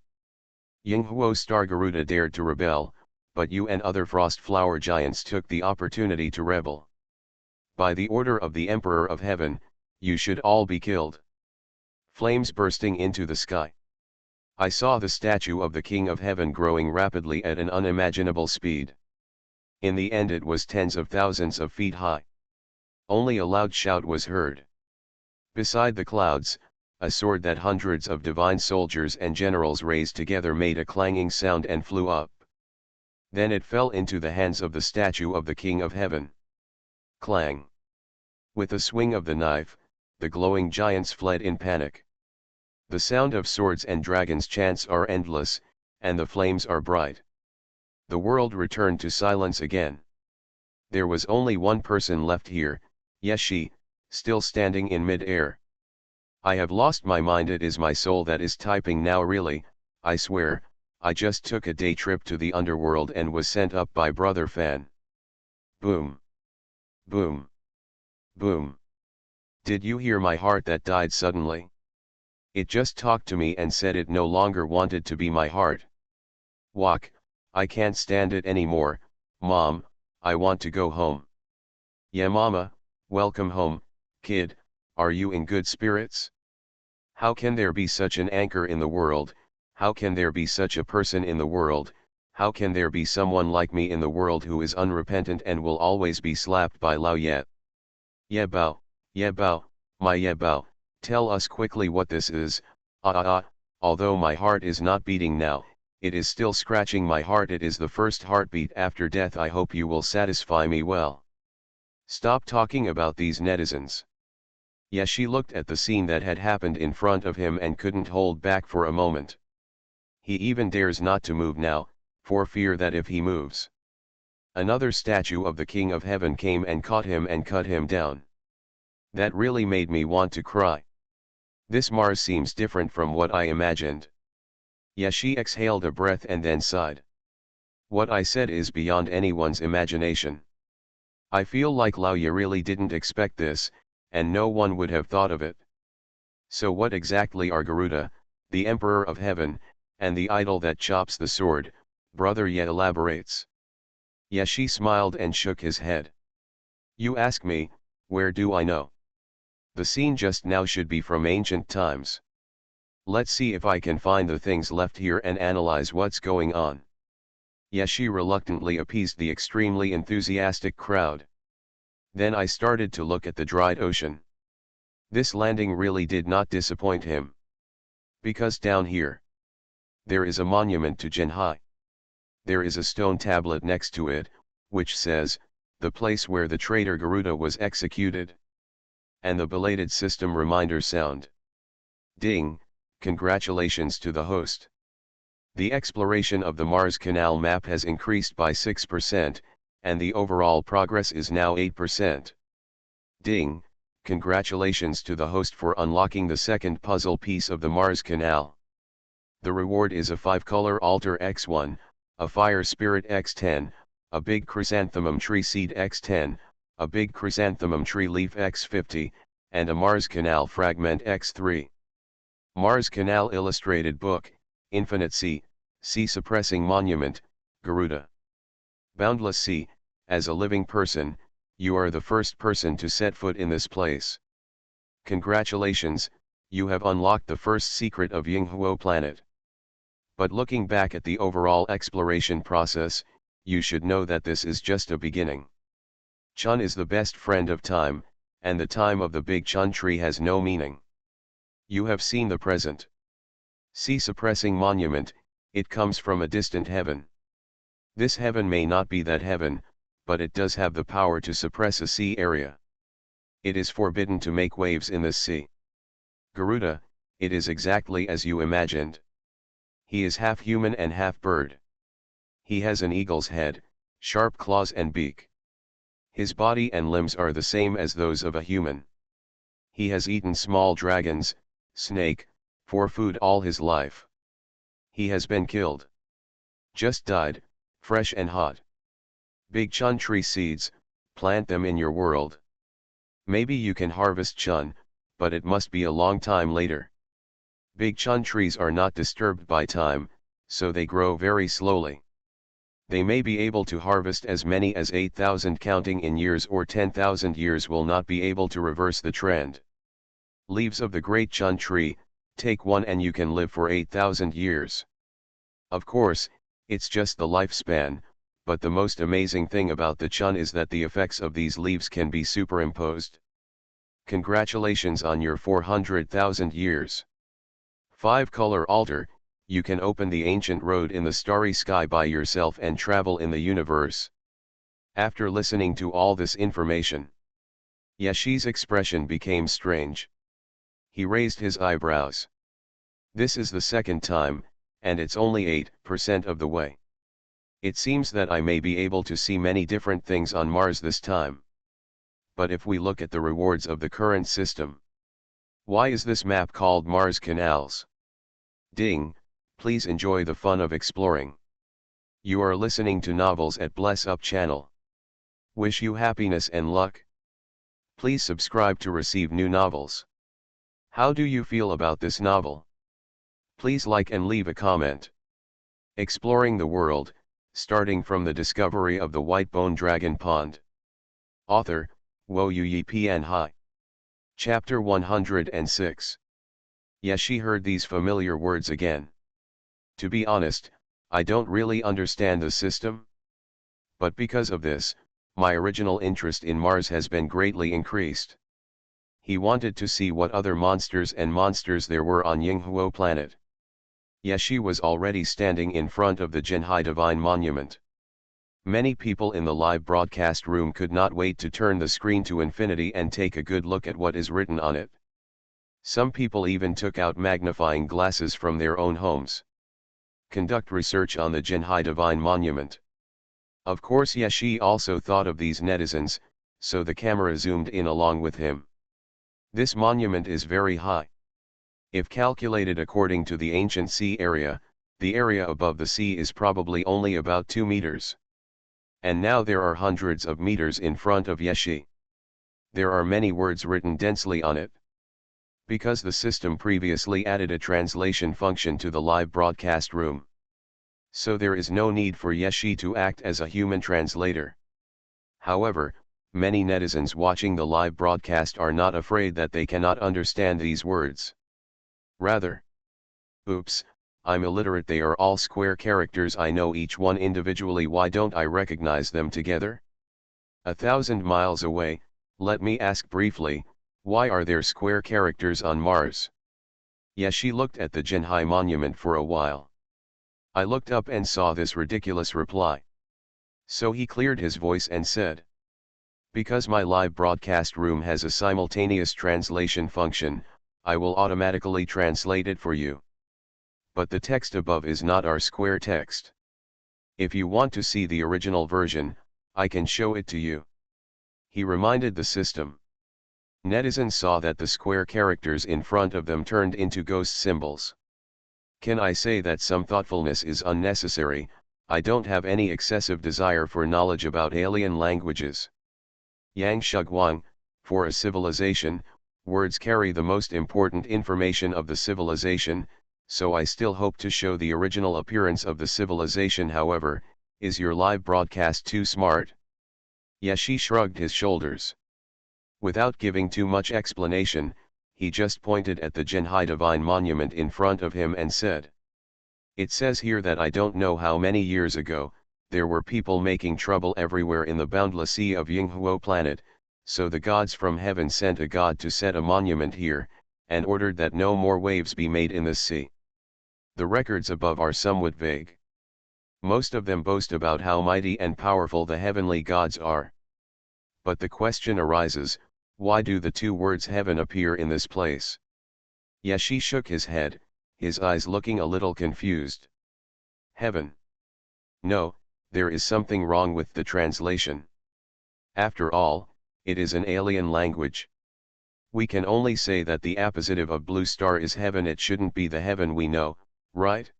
Yinghuo Star Garuda dared to rebel, but you and other frost flower giants took the opportunity to rebel. By the order of the Emperor of Heaven, you should all be killed. Flames bursting into the sky. I saw the statue of the King of Heaven growing rapidly at an unimaginable speed. In the end it was tens of thousands of feet high. Only a loud shout was heard. Beside the clouds, a sword that hundreds of divine soldiers and generals raised together made a clanging sound and flew up. Then it fell into the hands of the statue of the King of Heaven. Clang! With a swing of the knife, the glowing giants fled in panic. The sound of swords and dragons' chants are endless, and the flames are bright. The world returned to silence again. There was only one person left here, Yeshi, still standing in mid-air. I have lost my mind. It is my soul that is typing now. Really, I swear, I just took a day trip to the underworld and was sent up by Brother Fan. Boom. Boom. Boom. Did you hear my heart that died suddenly? It just talked to me and said it no longer wanted to be my heart. Walk, I can't stand it anymore, Mom, I want to go home. Yeah Mama, welcome home, kid, are you in good spirits? How can there be such an anchor in the world, how can there be such a person in the world, how can there be someone like me in the world who is unrepentant and will always be slapped by Lao Ye? Yebao, my Yebao, tell us quickly what this is. Although my heart is not beating now, it is still scratching my heart. It is the first heartbeat after death. I hope you will satisfy me well. Stop talking about these netizens. Yeshi looked at the scene that had happened in front of him and couldn't hold back for a moment. He even dares not to move now, for fear that if he moves, another statue of the King of Heaven came and caught him and cut him down. That really made me want to cry. This Mars seems different from what I imagined. Yeshi exhaled a breath and then sighed. What I said is beyond anyone's imagination. I feel like Lao Ye really didn't expect this, and no one would have thought of it. So what exactly are Garuda, the Emperor of Heaven, and the idol that chops the sword? Brother Ye elaborates. Yeshi smiled and shook his head. You ask me, where do I know? The scene just now should be from ancient times. Let's see if I can find the things left here and analyze what's going on. Yeshi reluctantly appeased the extremely enthusiastic crowd. Then I started to look at the dried ocean. This landing really did not disappoint him. Because down here, there is a monument to Genhai. There is a stone tablet next to it, which says, the place where the traitor Garuda was executed. And the belated system reminder sound. Ding, congratulations to the host. The exploration of the Mars Canal map has increased by 6%, and the overall progress is now 8%. Ding, congratulations to the host for unlocking the second puzzle piece of the Mars Canal. The reward is a 5-color altar X1, a fire spirit X10, a big chrysanthemum tree seed X10, a big chrysanthemum tree leaf X50, and a Mars Canal fragment X3. Mars Canal Illustrated Book, Infinite Sea, Sea Suppressing Monument, Garuda. Boundless Sea, as a living person, you are the first person to set foot in this place. Congratulations, you have unlocked the first secret of Yinghuo planet. But looking back at the overall exploration process, you should know that this is just a beginning. Chun is the best friend of time, and the time of the big Chun tree has no meaning. You have seen the present. Sea suppressing monument, it comes from a distant heaven. This heaven may not be that heaven, but it does have the power to suppress a sea area. It is forbidden to make waves in this sea. Garuda, it is exactly as you imagined. He is half human and half bird. He has an eagle's head, sharp claws and beak. His body and limbs are the same as those of a human. He has eaten small dragons, snake, for food all his life. He has been killed. Just died, fresh and hot. Big Chun tree seeds, plant them in your world. Maybe you can harvest Chun, but it must be a long time later. Big Chun trees are not disturbed by time, so they grow very slowly. They may be able to harvest as many as 8,000 counting in years, or 10,000 years will not be able to reverse the trend. Leaves of the great Chun tree, take one and you can live for 8,000 years. Of course, it's just the lifespan, but the most amazing thing about the chun is that the effects of these leaves can be superimposed. Congratulations on your 400,000 years. 5 Color Alter, you can open the ancient road in the starry sky by yourself and travel in the universe. After listening to all this information, Yeshi's expression became strange. He raised his eyebrows. This is the second time, and it's only 8% of the way. It seems that I may be able to see many different things on Mars this time. But if we look at the rewards of the current system, why is this map called Mars Canals? Ding, please enjoy the fun of exploring. You are listening to Novels at Bless Up channel. Wish you happiness and luck. Please subscribe to receive new novels. How do you feel about this novel? Please like and leave a comment. Exploring the world, starting from the discovery of the white bone dragon pond. Author, Xuanhuan Pian Hai. Chapter 106. Yeshi heard these familiar words again. To be honest, I don't really understand the system. But because of this, my original interest in Mars has been greatly increased. He wanted to see what other monsters there were on Yinghuo planet. Yeshi was already standing in front of the Jinhai Divine Monument. Many people in the live broadcast room could not wait to turn the screen to infinity and take a good look at what is written on it. Some people even took out magnifying glasses from their own homes. Conduct research on the Jinhai Divine Monument. Of course Yeshi also thought of these netizens, so the camera zoomed in along with him. This monument is very high. If calculated according to the ancient sea area, the area above the sea is probably only about 2 meters. And now there are hundreds of meters in front of Yeshi. There are many words written densely on it. Because the system previously added a translation function to the live broadcast room. So there is no need for Yeshi to act as a human translator. However, many netizens watching the live broadcast are not afraid that they cannot understand these words. Rather, oops, I'm illiterate, they are all square characters, I know each one individually, why don't I recognize them together? 1,000 miles away, let me ask briefly, why are there square characters on Mars? Yeshi looked at the Jinhai monument for a while. I looked up and saw this ridiculous reply. So he cleared his voice and said, because my live broadcast room has a simultaneous translation function, I will automatically translate it for you. But the text above is not our square text. If you want to see the original version, I can show it to you. He reminded the system. Netizens saw that the square characters in front of them turned into ghost symbols. Can I say that some thoughtfulness is unnecessary? I don't have any excessive desire for knowledge about alien languages. Yang Xuanhuan, for a civilization, words carry the most important information of the civilization, so I still hope to show the original appearance of the civilization. However, is your live broadcast too smart? Yeshi shrugged his shoulders. Without giving too much explanation, he just pointed at the Jinhai Divine Monument in front of him and said, it says here that I don't know how many years ago, there were people making trouble everywhere in the boundless sea of Yinghuo planet, so the gods from heaven sent a god to set a monument here, and ordered that no more waves be made in this sea. The records above are somewhat vague. Most of them boast about how mighty and powerful the heavenly gods are. But the question arises, why do the two words heaven appear in this place? Yeshi shook his head, his eyes looking a little confused. Heaven. No, there is something wrong with the translation. After all, it is an alien language. We can only say that the appositive of blue star is heaven, it shouldn't be the heaven we know, right?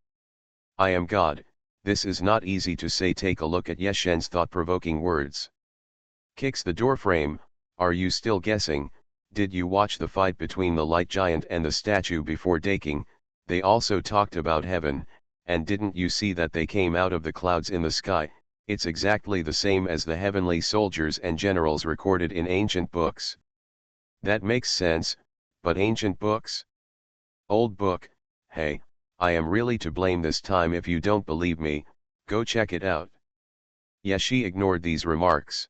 I am God, this is not easy to say. Take a look at Yeshen's thought-provoking words. Kicks the doorframe. Are you still guessing? Did you watch the fight between the light giant and the statue before daking? They also talked about heaven, and didn't you see that they came out of the clouds in the sky? It's exactly the same as the heavenly soldiers and generals recorded in ancient books. That makes sense, but ancient books? Old book, hey, I am really to blame this time. If you don't believe me, go check it out. Yashi ignored these remarks.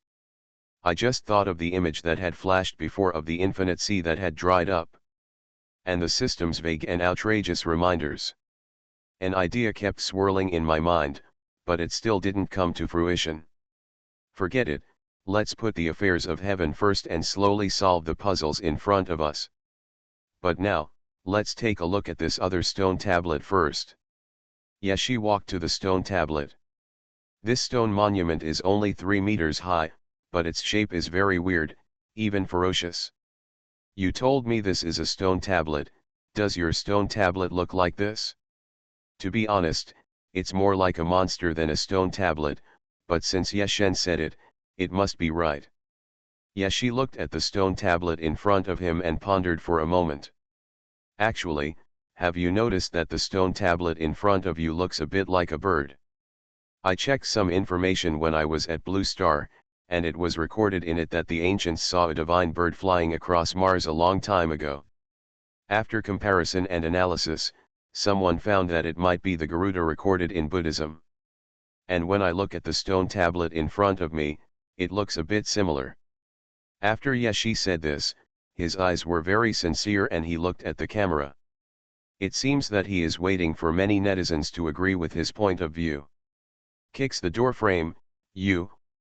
I just thought of the image that had flashed before of the infinite sea that had dried up. And the system's vague and outrageous reminders. An idea kept swirling in my mind, but it still didn't come to fruition. Forget it, let's put the affairs of heaven first and slowly solve the puzzles in front of us. But now, let's take a look at this other stone tablet first. Yashi walked to the stone tablet. This stone monument is only 3 meters high, but its shape is very weird, even ferocious. You told me this is a stone tablet. Does your stone tablet look like this? To be honest, it's more like a monster than a stone tablet, but since Yeshen said it, it must be right. Yashi looked at the stone tablet in front of him and pondered for a moment. Actually, have you noticed that the stone tablet in front of you looks a bit like a bird? I checked some information when I was at Blue Star, and it was recorded in it that the ancients saw a divine bird flying across Mars a long time ago. After comparison and analysis, someone found that it might be the Garuda recorded in Buddhism. And when I look at the stone tablet in front of me, it looks a bit similar. After Yashi said this, his eyes were very sincere and he looked at the camera. It seems that he is waiting for many netizens to agree with his point of view. Kicks the door frame.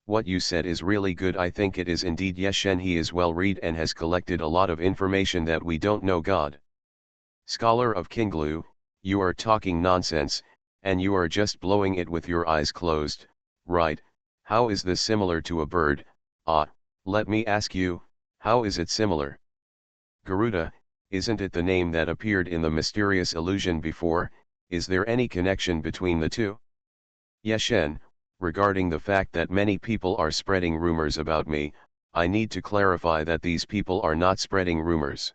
What you said is really good. I think it is indeed Yeshen. He is well read and has collected a lot of information that we don't know. God. Scholar of Kinglu, you are talking nonsense, and you are just blowing it with your eyes closed, right? How is this similar to a bird? Let me ask you, how is it similar? Garuda, isn't it the name that appeared in the mysterious illusion before? Is there any connection between the two? Yeshen, regarding the fact that many people are spreading rumors about me, I need to clarify that these people are not spreading rumors.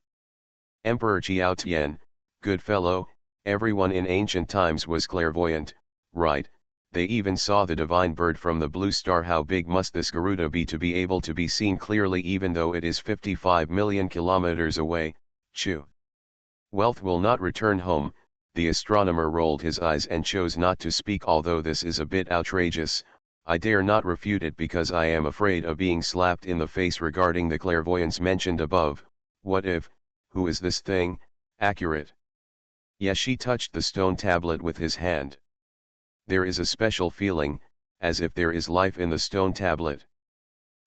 Emperor Qiao Tian, good fellow, everyone in ancient times was clairvoyant, right? They even saw the divine bird from the blue star. How big must this Garuda be to be able to be seen clearly even though it is 55 million kilometers away? Chew. Wealth will not return home. The astronomer rolled his eyes and chose not to speak. Although this is a bit outrageous, I dare not refute it because I am afraid of being slapped in the face. Regarding the clairvoyance mentioned above, what if, who is this thing, accurate? Yashi touched the stone tablet with his hand. There is a special feeling, as if there is life in the stone tablet.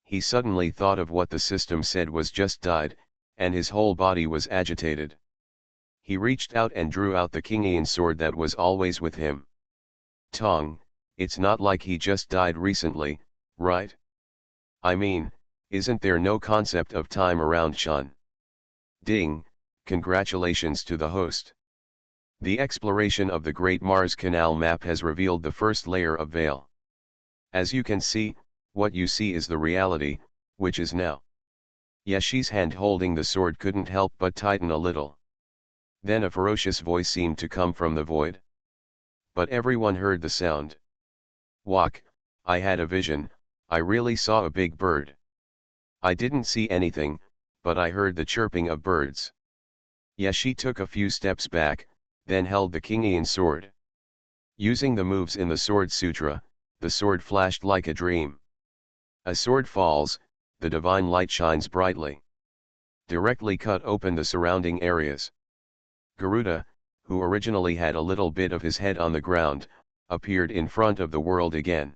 He suddenly thought of what the system said was just died, and his whole body was agitated. He reached out and drew out the Kingian sword that was always with him. Tong, it's not like he just died recently, right? I mean, isn't there no concept of time around Shan? Ding, congratulations to the host. The exploration of the Great Mars Canal map has revealed the first layer of veil. As you can see, what you see is the reality, which is now. Yashi's hand holding the sword couldn't help but tighten a little. Then a ferocious voice seemed to come from the void. But everyone heard the sound. Walk, I had a vision, I really saw a big bird. I didn't see anything, but I heard the chirping of birds. Yashi took a few steps back, then held the Kingian sword. Using the moves in the Sword Sutra, the sword flashed like a dream. A sword falls, the divine light shines brightly. Directly cut open the surrounding areas. Garuda, who originally had a little bit of his head on the ground, appeared in front of the world again.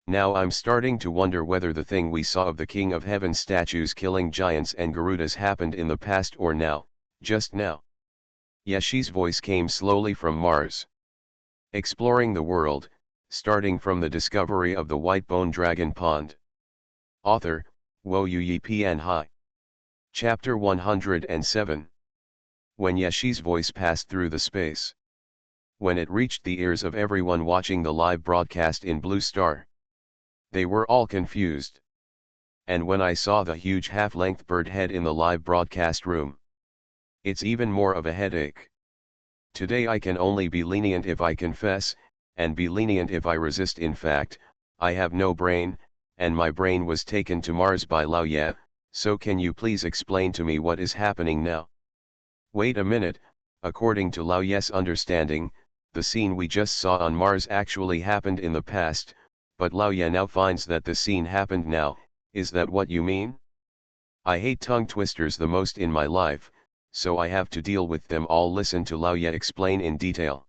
Now I'm starting to wonder whether the thing we saw of the King of Heaven statues killing giants and Garudas happened in the past or now, just now. Yashi's voice came slowly from Mars. Exploring the world, starting from the discovery of the white bone dragon pond. Author, Wo Yi Pian Hai. Chapter 107. When Yashi's voice passed through the space. When it reached the ears of everyone watching the live broadcast in Blue Star. They were all confused. And when I saw the huge half-length bird head in the live broadcast room. It's even more of a headache. Today I can only be lenient if I confess, and be lenient if I resist. In fact, I have no brain, and my brain was taken to Mars by Lao Ye, so can you please explain to me what is happening now? Wait a minute, according to Lao Ye's understanding, the scene we just saw on Mars actually happened in the past, But Lao Ye now finds that the scene happened now. Is that what you mean? I hate tongue twisters the most in my life, so I have to deal with them all. Listen to Lao Ye explain in detail.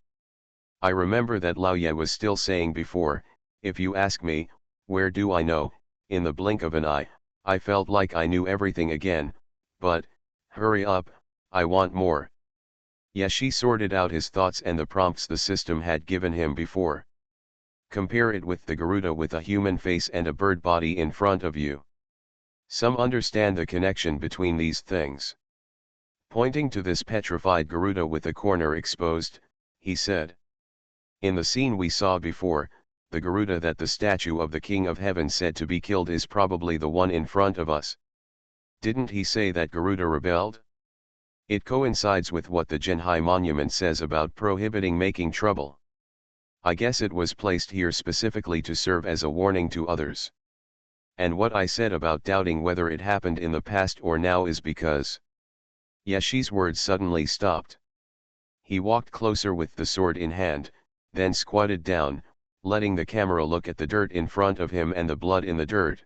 I remember that Lao Ye was still saying before, if you ask me, where do I know, in the blink of an eye, I felt like I knew everything again, but, hurry up, I want more. Yeshi sorted out his thoughts and the prompts the system had given him before. Compare it with the Garuda with a human face and a bird body in front of you. Some understand the connection between these things. Pointing to this petrified Garuda with a corner exposed, he said. In the scene we saw before, the Garuda that the statue of the King of Heaven said to be killed is probably the one in front of us. Didn't he say that Garuda rebelled? It coincides with what the Genhai monument says about prohibiting making trouble. I guess it was placed here specifically to serve as a warning to others. And what I said about doubting whether it happened in the past or now is because... Yeshi's words suddenly stopped. He walked closer with the sword in hand, then squatted down, letting the camera look at the dirt in front of him and the blood in the dirt.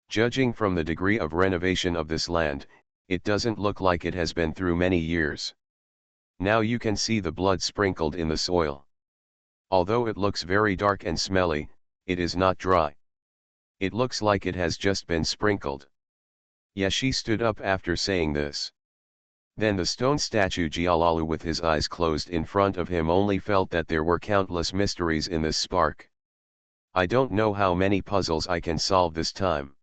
Judging from the degree of renovation of this land, it doesn't look like it has been through many years. Now you can see the blood sprinkled in the soil. Although it looks very dark and smelly, it is not dry. It looks like it has just been sprinkled. Yeshi stood up after saying this. Then the stone statue Jialalu with his eyes closed in front of him only felt that there were countless mysteries in this spark. I don't know how many puzzles I can solve this time.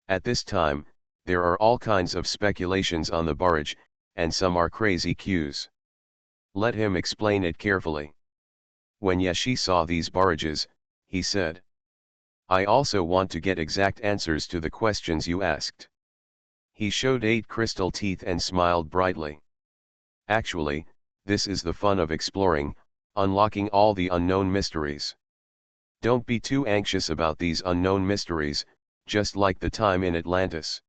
At this time, there are all kinds of speculations on the barrage, and some are crazy cues. Let him explain it carefully. When Yeshi saw these barrages, he said, I also want to get exact answers to the questions you asked. He showed 8 crystal teeth and smiled brightly. Actually, this is the fun of exploring, unlocking all the unknown mysteries. Don't be too anxious about these unknown mysteries, just like the time in Atlantis.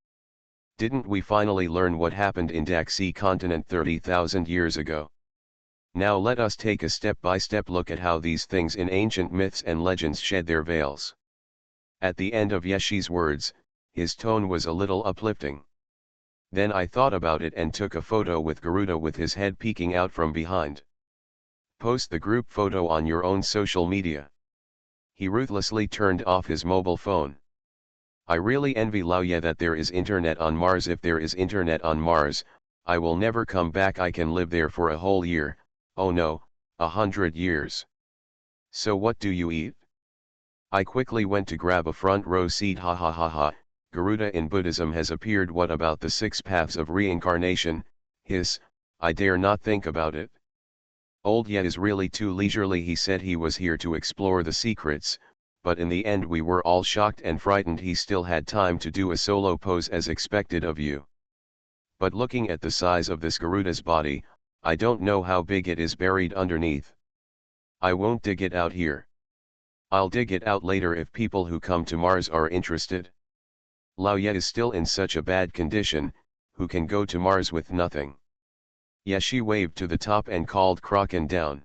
Didn't we finally learn what happened in Daxi continent 30,000 years ago? Now let us take a step-by-step look at how these things in ancient myths and legends shed their veils. At the end of Yeshi's words, his tone was a little uplifting. Then I thought about it and took a photo with Garuda with his head peeking out from behind. Post the group photo on your own social media. He ruthlessly turned off his mobile phone. I really envy Lao Ye that there is internet on Mars. If there is internet on Mars, I will never come back. I can live there for a whole year, oh no, 100 years. So what do you eat? I quickly went to grab a front row seat. Ha ha ha ha. Garuda in Buddhism has appeared. What about the 6 paths of reincarnation? Hiss, I dare not think about it. Old Ye is really too leisurely. He said he was here to explore the secrets, but in the end we were all shocked and frightened. He still had time to do a solo pose as expected of you. But looking at the size of this Garuda's body, I don't know how big it is buried underneath. I won't dig it out here. I'll dig it out later if people who come to Mars are interested. Lao Ye is still in such a bad condition, who can go to Mars with nothing? Yeshi waved to the top and called Kraken down.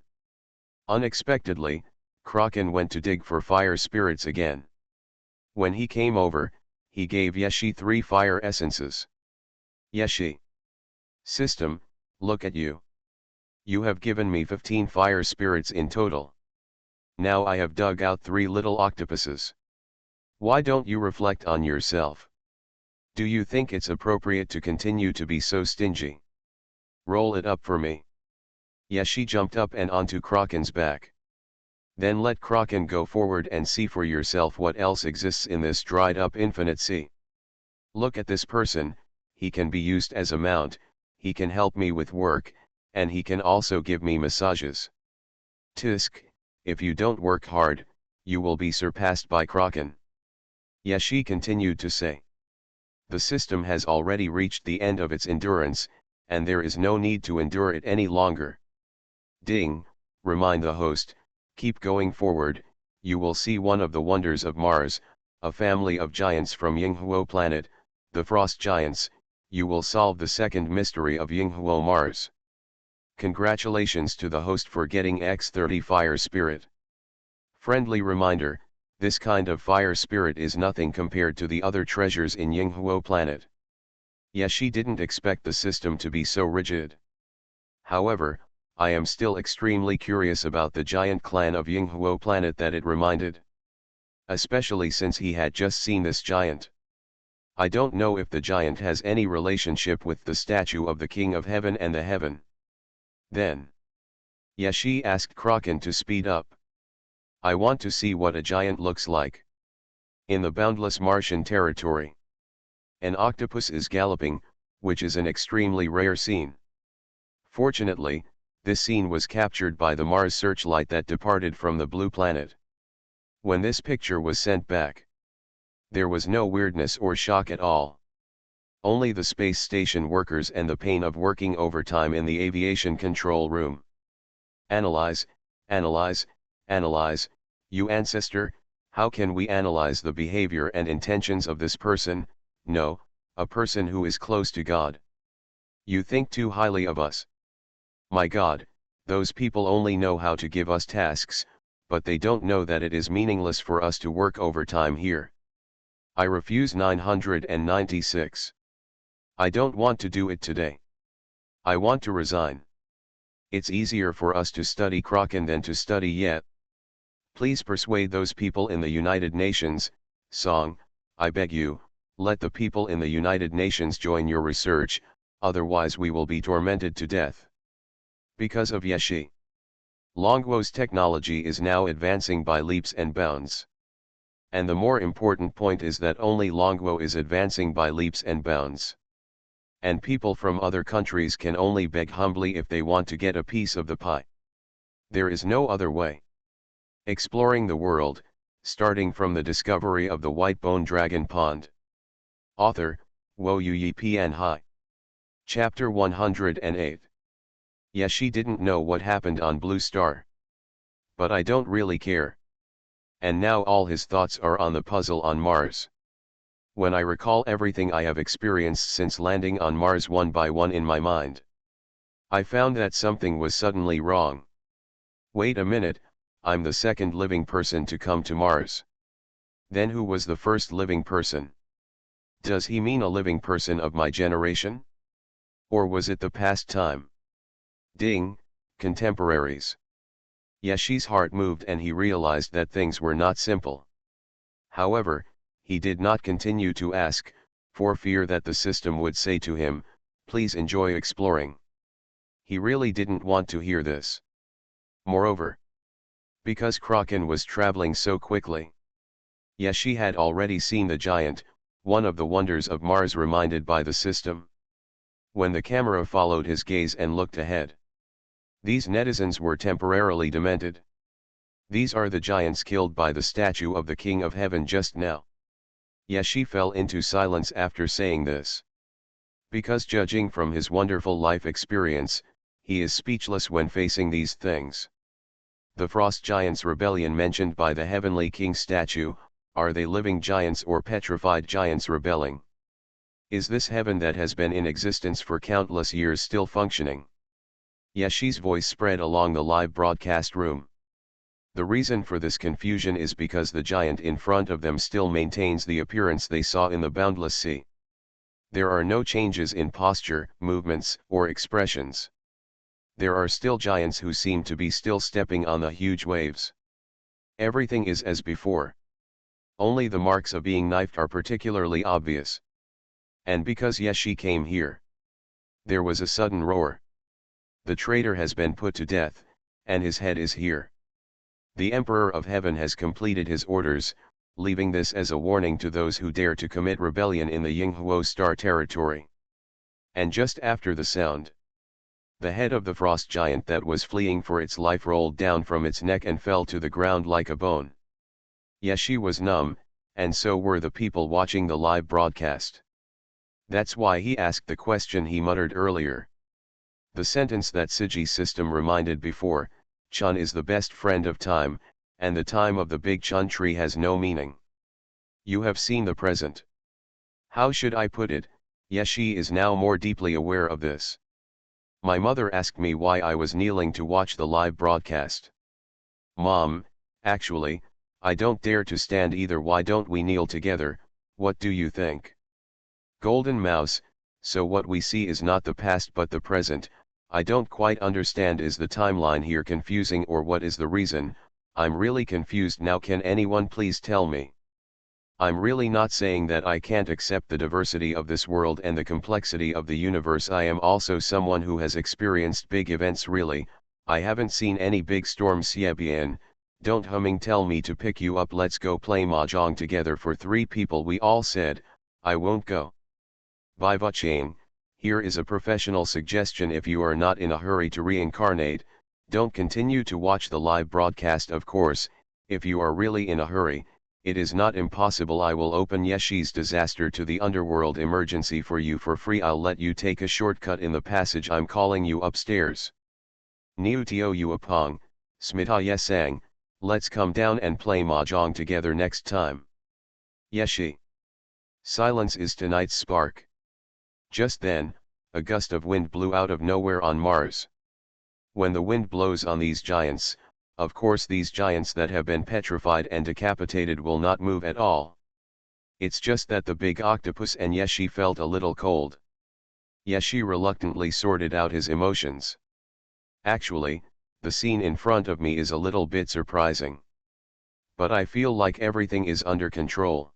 Unexpectedly, Kraken went to dig for fire spirits again. When he came over, he gave Yeshi 3 fire essences. Yeshi. System, look at you. You have given me 15 fire spirits in total. Now I have dug out 3 little octopuses. Why don't you reflect on yourself? Do you think it's appropriate to continue to be so stingy? Roll it up for me. Yeshi jumped up and onto Kraken's back. Then let Kraken go forward and see for yourself what else exists in this dried up infinite sea. Look at this person, he can be used as a mount, he can help me with work, and he can also give me massages. Tisk, if you don't work hard, you will be surpassed by Kraken. Yeshi continued to say. The system has already reached the end of its endurance, and there is no need to endure it any longer. Ding, remind the host, keep going forward, you will see one of the wonders of Mars, a family of giants from Yinghuo planet, the frost giants. You will solve the second mystery of Yinghuo Mars. Congratulations to the host for getting X30 fire spirit. Friendly reminder, This kind of fire spirit is nothing compared to the other treasures in Yinghuo planet. She didn't expect the system to be so rigid. However, I am still extremely curious about the giant clan of Yinghuo planet that it reminded. Especially since he had just seen this giant. I don't know if the giant has any relationship with the statue of the King of Heaven and the Heaven. Then Yashi asked Kraken to speed up. I want to see what a giant looks like. In the boundless Martian territory, an octopus is galloping, which is an extremely rare scene. Fortunately, this scene was captured by the Mars searchlight that departed from the blue planet. When this picture was sent back, there was no weirdness or shock at all. Only the space station workers and the pain of working overtime in the aviation control room. Analyze, analyze, analyze, you ancestor, how can we analyze the behavior and intentions of this person? No, a person who is close to God. You think too highly of us. My God, those people only know how to give us tasks, but they don't know that it is meaningless for us to work overtime here. I refuse 996. I don't want to do it today. I want to resign. It's easier for us to study Kraken than to study yet. Please persuade those people in the United Nations, Song, I beg you, let the people in the United Nations join your research, otherwise we will be tormented to death. Because of Yeshi. Longguo's technology is now advancing by leaps and bounds. And the more important point is that only Longguo is advancing by leaps and bounds. And people from other countries can only beg humbly if they want to get a piece of the pie. There is no other way. Exploring the world, starting from the discovery of the white bone dragon pond. Author, Wo Yuyi Pian Hai. Chapter 108. She didn't know what happened on Blue Star. But I don't really care. And now all his thoughts are on the puzzle on Mars. When I recall everything I have experienced since landing on Mars one by one in my mind, I found that something was suddenly wrong. Wait a minute, I'm the second living person to come to Mars. Then who was the first living person? Does he mean a living person of my generation? Or was it the past time? Ding, contemporaries. Yeshi's heart moved and he realized that things were not simple. However, he did not continue to ask, for fear that the system would say to him, please enjoy exploring. He really didn't want to hear this. Moreover, because Kraken was traveling so quickly, Yeshi had already seen the giant, one of the wonders of Mars reminded by the system. When the camera followed his gaze and looked ahead, these netizens were temporarily demented. These are the giants killed by the statue of the King of Heaven just now. Yeshi fell into silence after saying this. Because judging from his wonderful life experience, he is speechless when facing these things. The frost giants' rebellion mentioned by the Heavenly King statue, are they living giants or petrified giants rebelling? Is this heaven that has been in existence for countless years still functioning? Yeshi's voice spread along the live broadcast room. The reason for this confusion is because the giant in front of them still maintains the appearance they saw in the boundless sea. There are no changes in posture, movements, or expressions. There are still giants who seem to be still stepping on the huge waves. Everything is as before. Only the marks of being knifed are particularly obvious. And because Yeshi came here, there was a sudden roar. The traitor has been put to death, and his head is here. The Emperor of Heaven has completed his orders, leaving this as a warning to those who dare to commit rebellion in the Yinghuo Star territory. And just after the sound, the head of the frost giant that was fleeing for its life rolled down from its neck and fell to the ground like a bone. Yeshi was numb, and so were the people watching the live broadcast. That's why he asked the question he muttered earlier. The sentence that Siji's system reminded before, Chun is the best friend of time, and the time of the big Chun tree has no meaning. You have seen the present. How should I put it? Yeshi is now more deeply aware of this. My mother asked me why I was kneeling to watch the live broadcast. Mom, actually, I don't dare to stand either. Why don't we kneel together, what do you think? Golden Mouse, so what we see is not the past but the present. I don't quite understand, is the timeline here confusing or what is the reason? I'm really confused now, can anyone please tell me? I'm really not saying that I can't accept the diversity of this world and the complexity of the universe. I am also someone who has experienced big events. Really, I haven't seen any big storms yet. Bien, don't humming tell me to pick you up, let's go play mahjong together for 3 people. We all said, I won't go. Bai Vuchang, here is a professional suggestion: if you are not in a hurry to reincarnate, don't continue to watch the live broadcast. Of course, if you are really in a hurry, it is not impossible. I will open Yeshi's disaster to the underworld emergency for you for free. I'll let you take a shortcut in the passage. I'm calling you upstairs. Niutio Uapong, Smita Yesang, let's come down and play mahjong together next time. Yeshi. Silence is tonight's spark. Just then, a gust of wind blew out of nowhere on Mars. When the wind blows on these giants, of course these giants that have been petrified and decapitated will not move at all. It's just that the big octopus and Yeshi felt a little cold. Yeshi reluctantly sorted out his emotions. Actually, the scene in front of me is a little bit surprising. But I feel like everything is under control.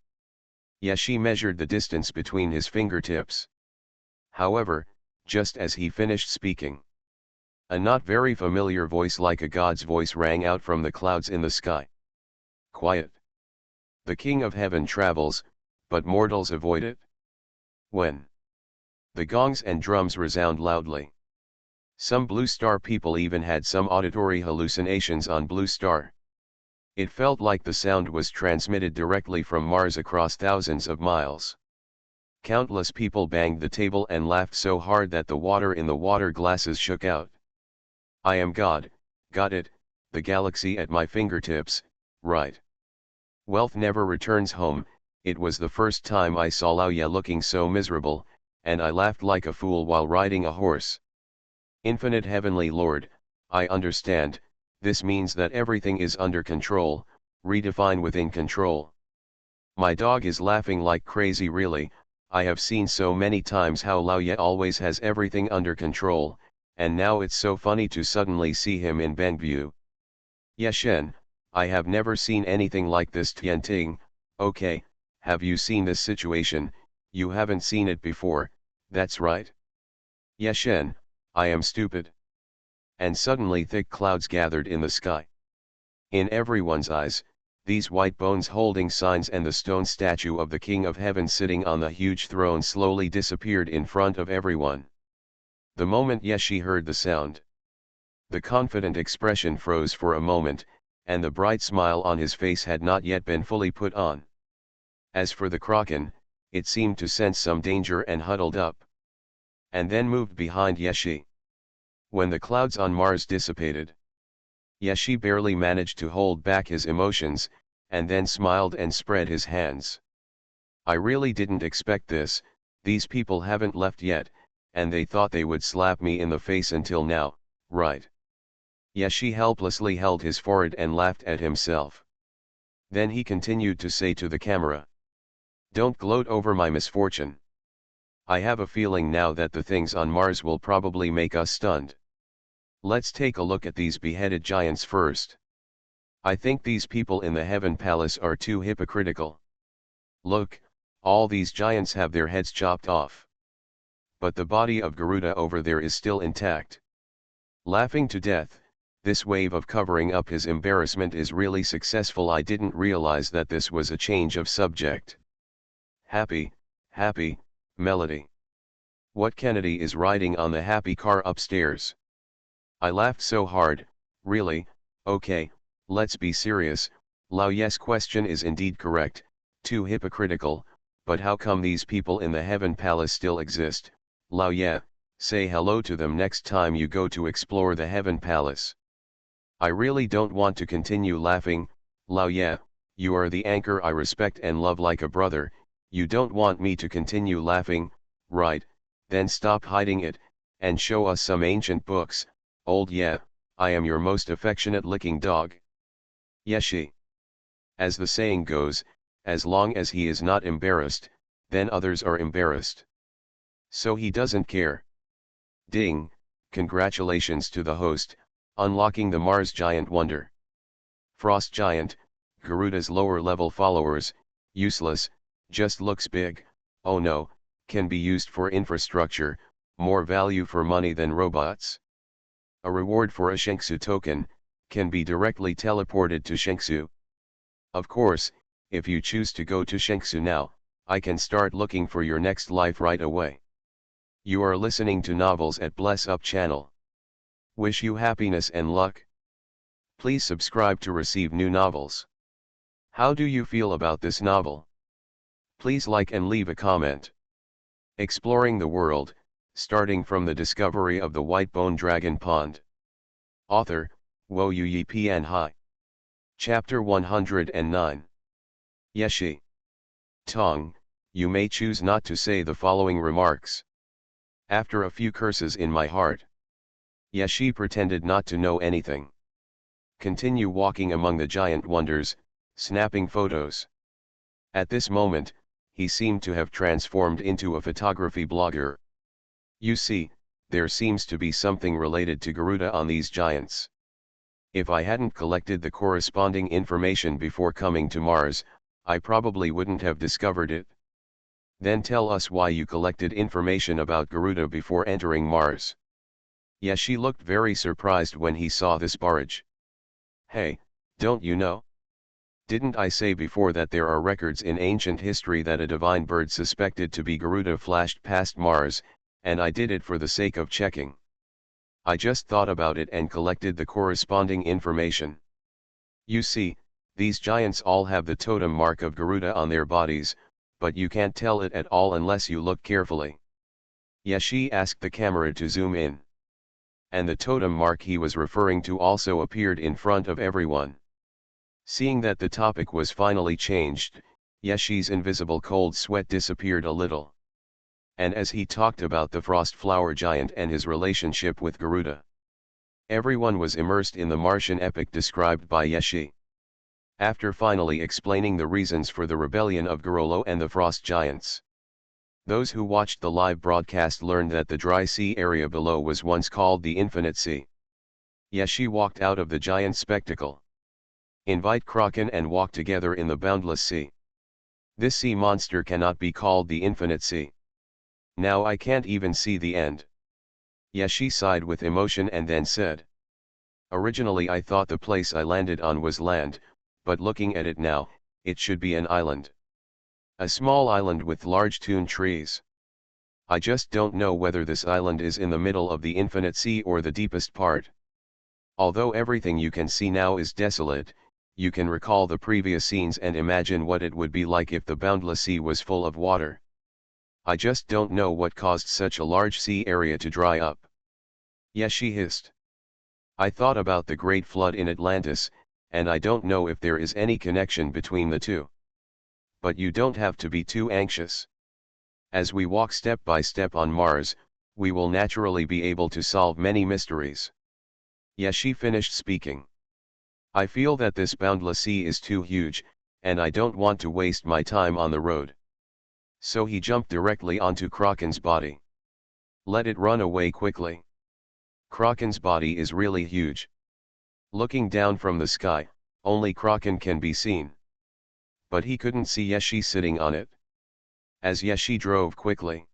Yeshi measured the distance between his fingertips. However, just as he finished speaking, a not very familiar voice like a god's voice rang out from the clouds in the sky. Quiet. The King of Heaven travels, but mortals avoid it. When the gongs and drums resound loudly. Some Blue Star people even had some auditory hallucinations on Blue Star. It felt like the sound was transmitted directly from Mars across thousands of miles. Countless people banged the table and laughed so hard that the water in the water glasses shook out. I am God, got it, the galaxy at my fingertips, right. Wealth never returns home. It was the first time I saw Lao Ye looking so miserable, and I laughed like a fool while riding a horse. Infinite Heavenly Lord, I understand, this means that everything is under control, redefine within control. My dog is laughing like crazy. Really, I have seen so many times how Lao Ye always has everything under control, and now it's so funny to suddenly see him in Bengbu. Yeshen, I have never seen anything like this. Tianting, okay, have you seen this situation? You haven't seen it before, that's right. Yeshen, I am stupid. And suddenly thick clouds gathered in the sky. In everyone's eyes, these white bones holding signs and the stone statue of the King of Heaven sitting on the huge throne slowly disappeared in front of everyone. The moment Yeshi heard the sound, the confident expression froze for a moment, and the bright smile on his face had not yet been fully put on. As for the Kraken, it seemed to sense some danger and huddled up. And then moved behind Yeshi. When the clouds on Mars dissipated, Yeshi barely managed to hold back his emotions, and then smiled and spread his hands. I really didn't expect this. These people haven't left yet, and they thought they would slap me in the face until now, right? Yeshi helplessly held his forehead and laughed at himself. Then he continued to say to the camera, don't gloat over my misfortune. I have a feeling now that the things on Mars will probably make us stunned. Let's take a look at these beheaded giants first. I think these people in the Heaven Palace are too hypocritical. Look, all these giants have their heads chopped off. But the body of Garuda over there is still intact. Laughing to death, this wave of covering up his embarrassment is really successful. I didn't realize that this was a change of subject. Happy, Melody. What Kennedy is riding on the happy car upstairs? I laughed so hard. Really, okay, let's be serious. Lao Ye's question is indeed correct, too hypocritical, but how come these people in the Heaven Palace still exist? Lao Ye, say hello to them next time you go to explore the Heaven Palace. I really don't want to continue laughing. Lao Ye, you are the anchor I respect and love like a brother. You don't want me to continue laughing, right? Then stop hiding it, and show us some ancient books. Old Ye, I am your most affectionate licking dog. Yeshi. As the saying goes, as long as he is not embarrassed, then others are embarrassed. So he doesn't care. Ding, congratulations to the host, unlocking the Mars Giant Wonder. Frost Giant, Garuda's lower level followers, useless, just looks big, oh no, can be used for infrastructure, more value for money than robots. A reward for a Shengsu token, can be directly teleported to Shengsu. Of course, if you choose to go to Shengsu now, I can start looking for your next life right away. You are listening to Novels at Bless Up channel. Wish you happiness and luck. Please subscribe to receive new novels. How do you feel about this novel? Please like and leave a comment. Exploring the world, starting from the discovery of the white bone dragon pond. Author, Wo Yu Pian Hai. Chapter 109. Yeshi. Tong, you may choose not to say the following remarks. After a few curses in my heart, Yeshi pretended not to know anything. Continue walking among the giant wonders, snapping photos. At this moment, he seemed to have transformed into a photography blogger. You see, there seems to be something related to Garuda on these giants. If I hadn't collected the corresponding information before coming to Mars, I probably wouldn't have discovered it. Then tell us why you collected information about Garuda before entering Mars. Yeshi looked very surprised when he saw this barrage. Hey, don't you know? Didn't I say before that there are records in ancient history that a divine bird suspected to be Garuda flashed past Mars, and I did it for the sake of checking. I just thought about it and collected the corresponding information. You see, these giants all have the totem mark of Garuda on their bodies, but you can't tell it at all unless you look carefully. Yeshi asked the camera to zoom in. And the totem mark he was referring to also appeared in front of everyone. Seeing that the topic was finally changed, Yeshi's invisible cold sweat disappeared a little. And as he talked about the frost flower giant and his relationship with Garuda, everyone was immersed in the Martian epic described by Yeshi. After finally explaining the reasons for the rebellion of Garolo and the frost giants, those who watched the live broadcast learned that the dry sea area below was once called the Infinite Sea. Yeshi walked out of the giant spectacle. Invite Kraken and walk together in the boundless sea. This sea monster cannot be called the Infinite Sea. Now I can't even see the end. Yeshi sighed with emotion and then said. Originally I thought the place I landed on was land, but looking at it now, it should be an island. A small island with large tune trees. I just don't know whether this island is in the middle of the Infinite Sea or the deepest part. Although everything you can see now is desolate, you can recall the previous scenes and imagine what it would be like if the boundless sea was full of water. I just don't know what caused such a large sea area to dry up. Yeshi hissed. I thought about the Great Flood in Atlantis, and I don't know if there is any connection between the two. But you don't have to be too anxious. As we walk step by step on Mars, we will naturally be able to solve many mysteries. Yeshi finished speaking. I feel that this boundless sea is too huge, and I don't want to waste my time on the road. So he jumped directly onto Kraken's body. Let it run away quickly. Kraken's body is really huge. Looking down from the sky, only Kraken can be seen. But he couldn't see Yeshi sitting on it. As Yeshi drove quickly,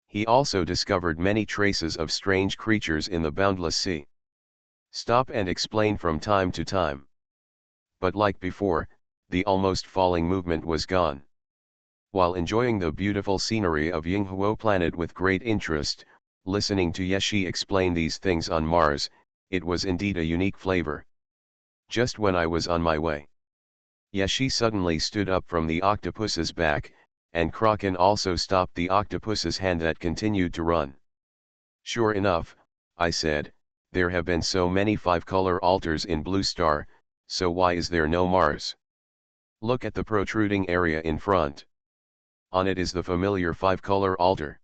he also discovered many traces of strange creatures in the boundless sea. Stop and explain from time to time. But like before, the almost falling movement was gone. While enjoying the beautiful scenery of Yinghuo planet with great interest, listening to Yeshi explain these things on Mars, it was indeed a unique flavor. Just when I was on my way, Yeshi suddenly stood up from the octopus's back, and Kraken also stopped the octopus's hand that continued to run. Sure enough, I said, there have been so many 5-color altars in Blue Star, so why is there no Mars? Look at the protruding area in front. On it is the familiar 5-color altar.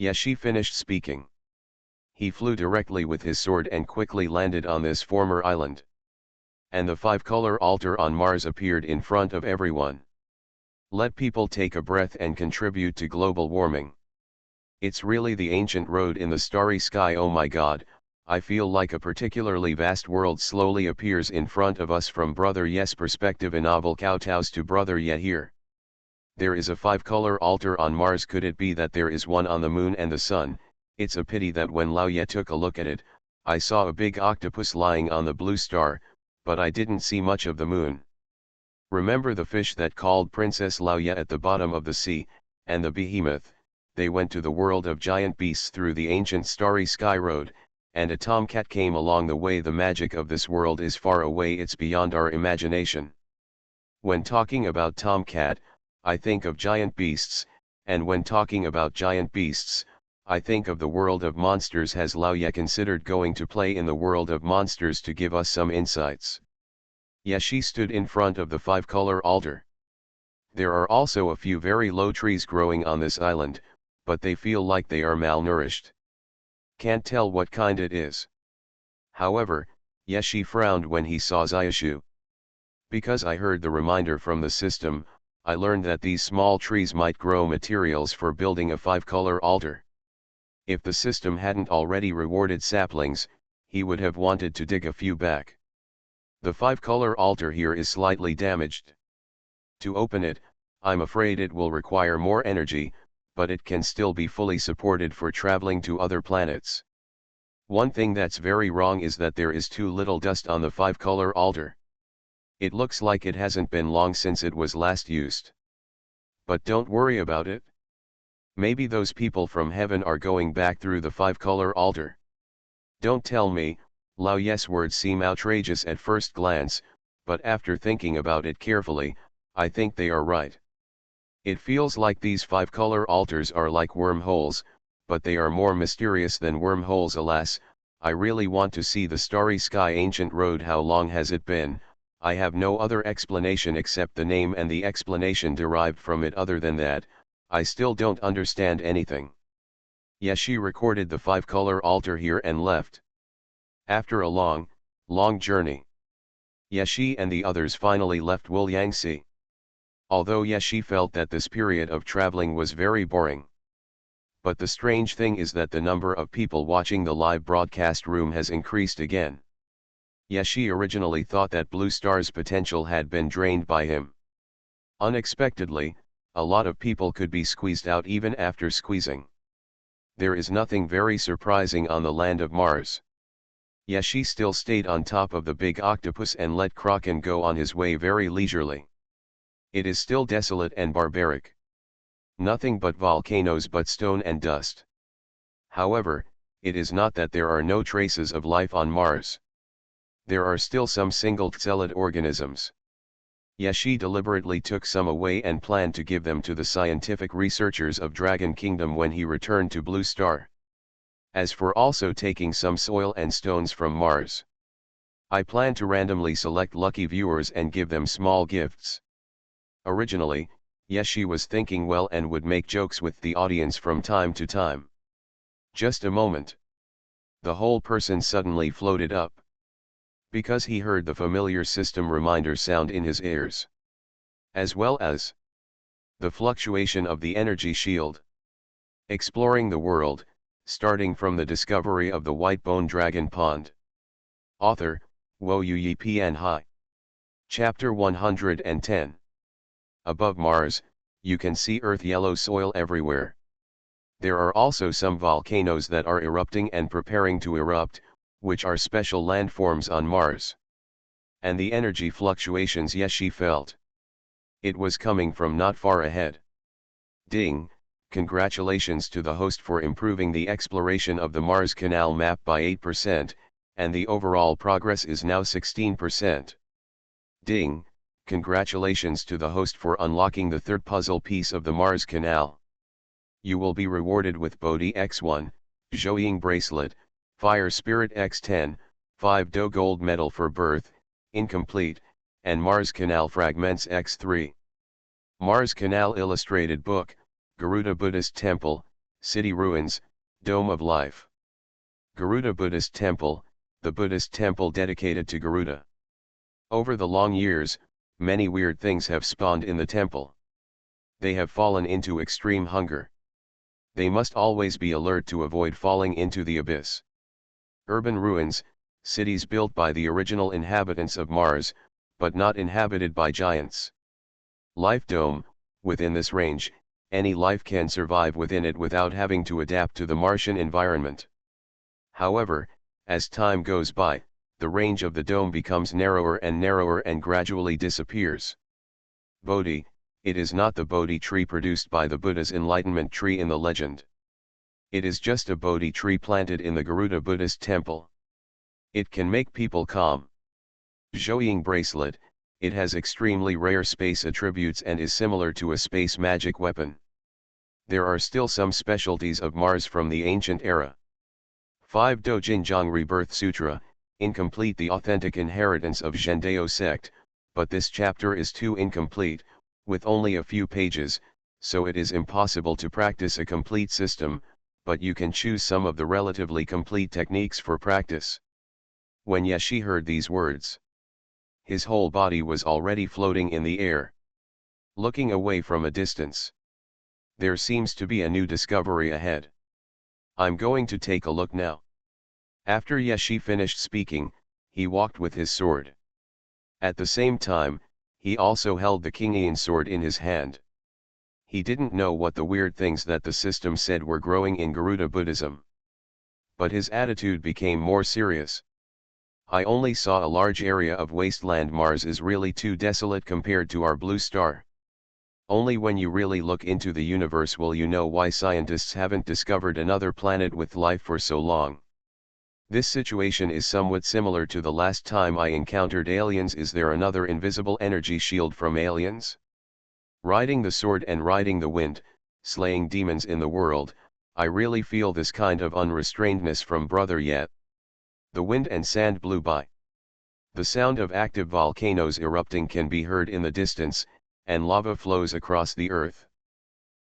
Yeshi finished speaking. He flew directly with his sword and quickly landed on this former island. and the five-color altar on Mars appeared in front of everyone. Let people take a breath and contribute to global warming. It's really the ancient road in the starry sky. Oh my God, I feel like a particularly vast world slowly appears in front of us from Brother Yes perspective. A novel kowtows to Brother Yet here. There is a five-color altar on Mars. Could it be that there is one on the moon and the sun? It's a pity that when Lao Ye took a look at it, I saw a big octopus lying on the blue star, but I didn't see much of the moon. Remember the fish that called Princess Lao Ye at the bottom of the sea, and the behemoth? They went to the world of giant beasts through the ancient starry sky road, and a tomcat came along the way. The magic of this world is far away, it's beyond our imagination. When talking about tomcat, I think of giant beasts, and when talking about giant beasts, I think of the world of monsters. Has Lao Ye considered going to play in the world of monsters to give us some insights? Yes, she stood in front of the five-color altar. There are also a few very low trees growing on this island, but they feel like they are malnourished. Can't tell what kind it is. However, yes, she frowned when he saw Xiaoshu. Because I heard the reminder from the system, I learned that these small trees might grow materials for building a five-color altar. If the system hadn't already rewarded saplings, he would have wanted to dig a few back. The five-color altar here is slightly damaged. To open it, I'm afraid it will require more energy, but it can still be fully supported for traveling to other planets. One thing that's very wrong is that there is too little dust on the five-color altar. It looks like it hasn't been long since it was last used. But don't worry about it. Maybe those people from heaven are going back through the five-color altar. Don't tell me. Lao Ye's words seem outrageous at first glance, but after thinking about it carefully, I think they are right. It feels like these five-color altars are like wormholes, but they are more mysterious than wormholes. Alas, I really want to see the starry sky ancient road. How long has it been? I have no other explanation except the name and the explanation derived from it. Other than that, I still don't understand anything. Yes, she recorded the five-color altar here and left. After a long journey, Yeshi and the others finally left Wuliangxi. Although Yeshi felt that this period of traveling was very boring. But the strange thing is that the number of people watching the live broadcast room has increased again. Yeshi originally thought that Blue Star's potential had been drained by him. Unexpectedly, a lot of people could be squeezed out even after squeezing. There is nothing very surprising on the land of Mars. Yeshi still stayed on top of the big octopus and let Kraken go on his way very leisurely. It is still desolate and barbaric. Nothing but volcanoes, but stone and dust. However, it is not that there are no traces of life on Mars. There are still some single-celled organisms. Yeshi deliberately took some away and planned to give them to the scientific researchers of Dragon Kingdom when he returned to Blue Star. As for also taking some soil and stones from Mars, I plan to randomly select lucky viewers and give them small gifts. Originally, Yeshi was thinking well and would make jokes with the audience from time to time. Just a moment. The whole person suddenly floated up. Because he heard the familiar system reminder sound in his ears. As well as the fluctuation of the energy shield. Exploring the world, starting from the discovery of the white bone dragon pond. Author, Wo Yi Pian Hai. Chapter 110. Above Mars, you can see Earth yellow soil everywhere. There are also some volcanoes that are erupting and preparing to erupt, which are special landforms on Mars. And the energy fluctuations Yeshi felt. It was coming from not far ahead. Ding! Congratulations to the host for improving the exploration of the Mars Canal map by 8%, and the overall progress is now 16%. Ding! Congratulations to the host for unlocking the third puzzle piece of the Mars Canal. You will be rewarded with Bodhi X1, Zhouying Bracelet, Fire Spirit X10, 5 Do Gold Medal for Birth, Incomplete, and Mars Canal Fragments X3. Mars Canal Illustrated Book, Garuda Buddhist Temple, City Ruins, Dome of Life. Garuda Buddhist Temple, the Buddhist temple dedicated to Garuda. Over the long years, many weird things have spawned in the temple. They have fallen into extreme hunger. They must always be alert to avoid falling into the abyss. Urban ruins, cities built by the original inhabitants of Mars, but not inhabited by giants. Life dome, within this range, any life can survive within it without having to adapt to the Martian environment. However, as time goes by, the range of the dome becomes narrower and gradually disappears. Bodhi, it is not the Bodhi tree produced by the Buddha's enlightenment tree in the legend. It is just a Bodhi tree planted in the Garuda Buddhist temple. It can make people calm. Zhouying bracelet, it has extremely rare space attributes and is similar to a space magic weapon. There are still some specialties of Mars from the ancient era. 5 Dojinjiang Rebirth Sutra, incomplete, the authentic inheritance of Zhendao sect, but this chapter is too incomplete, with only a few pages, so it is impossible to practice a complete system, but you can choose some of the relatively complete techniques for practice. When Yeshi heard these words, his whole body was already floating in the air. Looking away from a distance, there seems to be a new discovery ahead. I'm going to take a look now. After Yeshi finished speaking, he walked with his sword. At the same time, he also held the Kingian sword in his hand. He didn't know what the weird things that the system said were growing in Garuda Buddhism. But his attitude became more serious. I only saw a large area of wasteland. Mars is really too desolate compared to our blue star. Only when you really look into the universe will you know why scientists haven't discovered another planet with life for so long. This situation is somewhat similar to the last time I encountered aliens. Is there another invisible energy shield from aliens? Riding the sword and riding the wind, slaying demons in the world, I really feel this kind of unrestrainedness from brother yet. The wind and sand blew by. The sound of active volcanoes erupting can be heard in the distance, and lava flows across the earth.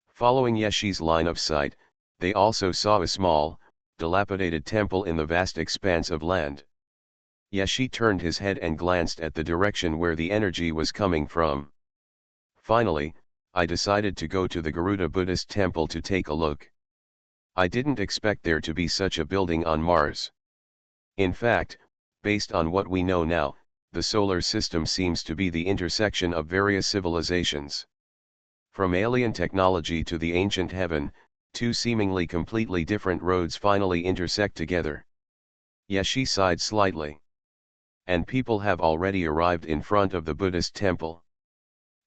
Following Yeshi's line of sight, they also saw a small, dilapidated temple in the vast expanse of land. Yeshi turned his head and glanced at the direction where the energy was coming from. Finally, I decided to go to the Garuda Buddhist temple to take a look. I didn't expect there to be such a building on Mars. In fact, based on what we know now, the solar system seems to be the intersection of various civilizations. From alien technology to the ancient heaven, two seemingly completely different roads finally intersect together. Yeshi sighed slightly. And people have already arrived in front of the Buddhist temple.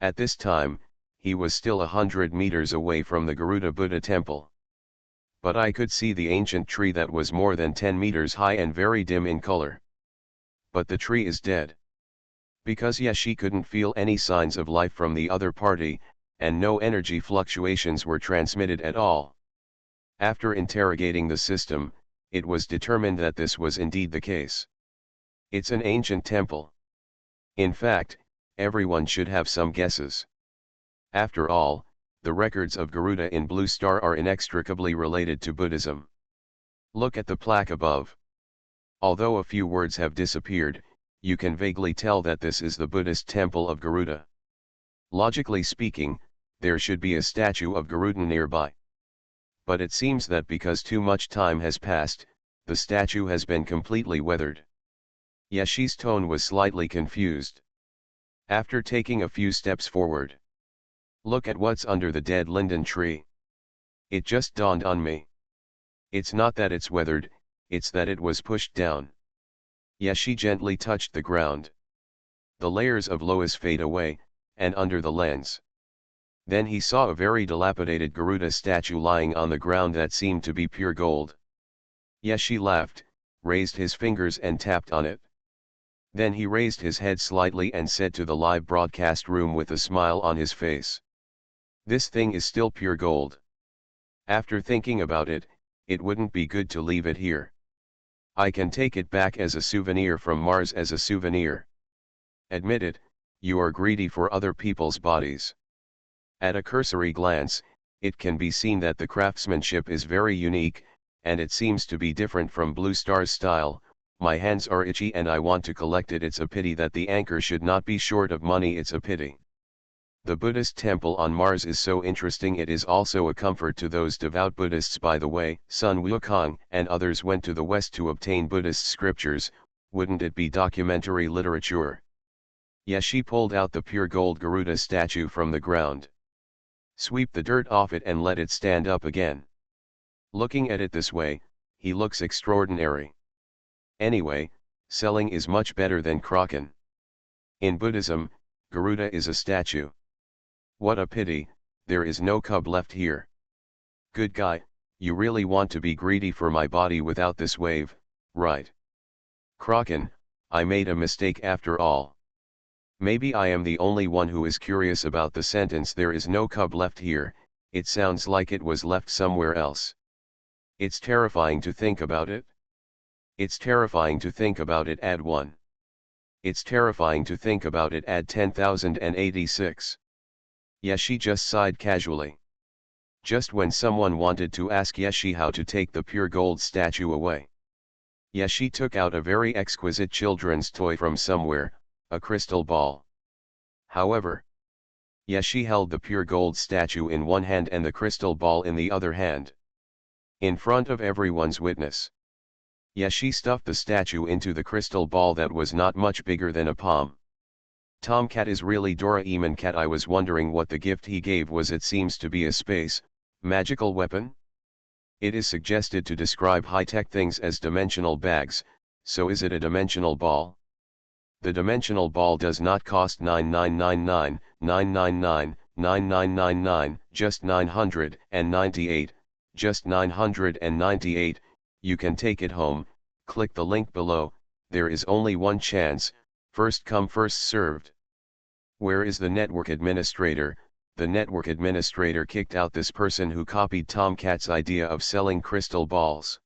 At this time, he was still 100 meters away from the Garuda Buddha temple. But I could see the ancient tree that was more than 10 meters high and very dim in color. But the tree is dead. Because Yeshi couldn't feel any signs of life from the other party, and no energy fluctuations were transmitted at all. After interrogating the system, it was determined that this was indeed the case. It's an ancient temple. In fact, everyone should have some guesses. After all, the records of Garuda in Blue Star are inextricably related to Buddhism. Look at the plaque above. Although a few words have disappeared, you can vaguely tell that this is the Buddhist temple of Garuda. Logically speaking, there should be a statue of Garuda nearby. But it seems that because too much time has passed, the statue has been completely weathered. Yeshi's tone was slightly confused. After taking a few steps forward, look at what's under the dead linden tree. It just dawned on me. It's not that it's weathered, it's that it was pushed down. Yeshi gently touched the ground. The layers of loess fade away, and under the lens. Then he saw a very dilapidated Garuda statue lying on the ground that seemed to be pure gold. Yeshi laughed, raised his fingers and tapped on it. Then he raised his head slightly and said to the live broadcast room with a smile on his face, "This thing is still pure gold. After thinking about it, it wouldn't be good to leave it here. I can take it back as a souvenir from Mars as a souvenir. Admit it, you are greedy for other people's bodies." At a cursory glance, it can be seen that the craftsmanship is very unique, and it seems to be different from Blue Star's style, my hands are itchy and I want to collect it. It's a pity that the anchor should not be short of money. It's a pity. The Buddhist temple on Mars is so interesting. It is also a comfort to those devout Buddhists. By the way, Sun Wukong and others went to the West to obtain Buddhist scriptures. Wouldn't it be documentary literature? Yes, she pulled out the pure gold Garuda statue from the ground. Sweep the dirt off it and let it stand up again. Looking at it this way, he looks extraordinary. Anyway, selling is much better than Kraken. In Buddhism, Garuda is a statue. What a pity, there is no cub left here. Good guy, you really want to be greedy for my body without this wave, right? Kraken, I made a mistake after all. Maybe I am the only one who is curious about the sentence "there is no cub left here." It sounds like it was left somewhere else. It's terrifying to think about it. It's terrifying to think about it. Add 1. It's terrifying to think about it. Add 10,086. Yeshi just sighed casually. Just when someone wanted to ask Yeshi how to take the pure gold statue away, Yeshi took out a very exquisite children's toy from somewhere, a crystal ball. However, Yeshi held the pure gold statue in one hand and the crystal ball in the other hand. In front of everyone's witness, Yeshi stuffed the statue into the crystal ball that was not much bigger than a palm. Tomcat is really Doraemon cat. I was wondering what the gift he gave was. It seems to be a space, magical weapon? It is suggested to describe high-tech things as dimensional bags, so is it a dimensional ball? The dimensional ball does not cost 9999, 999, 9999, just 998, just 998, you can take it home. Click the link below. There is only one chance, first come first served. Where is the network administrator? The network administrator kicked out this person who copied Tomcat's idea of selling crystal balls.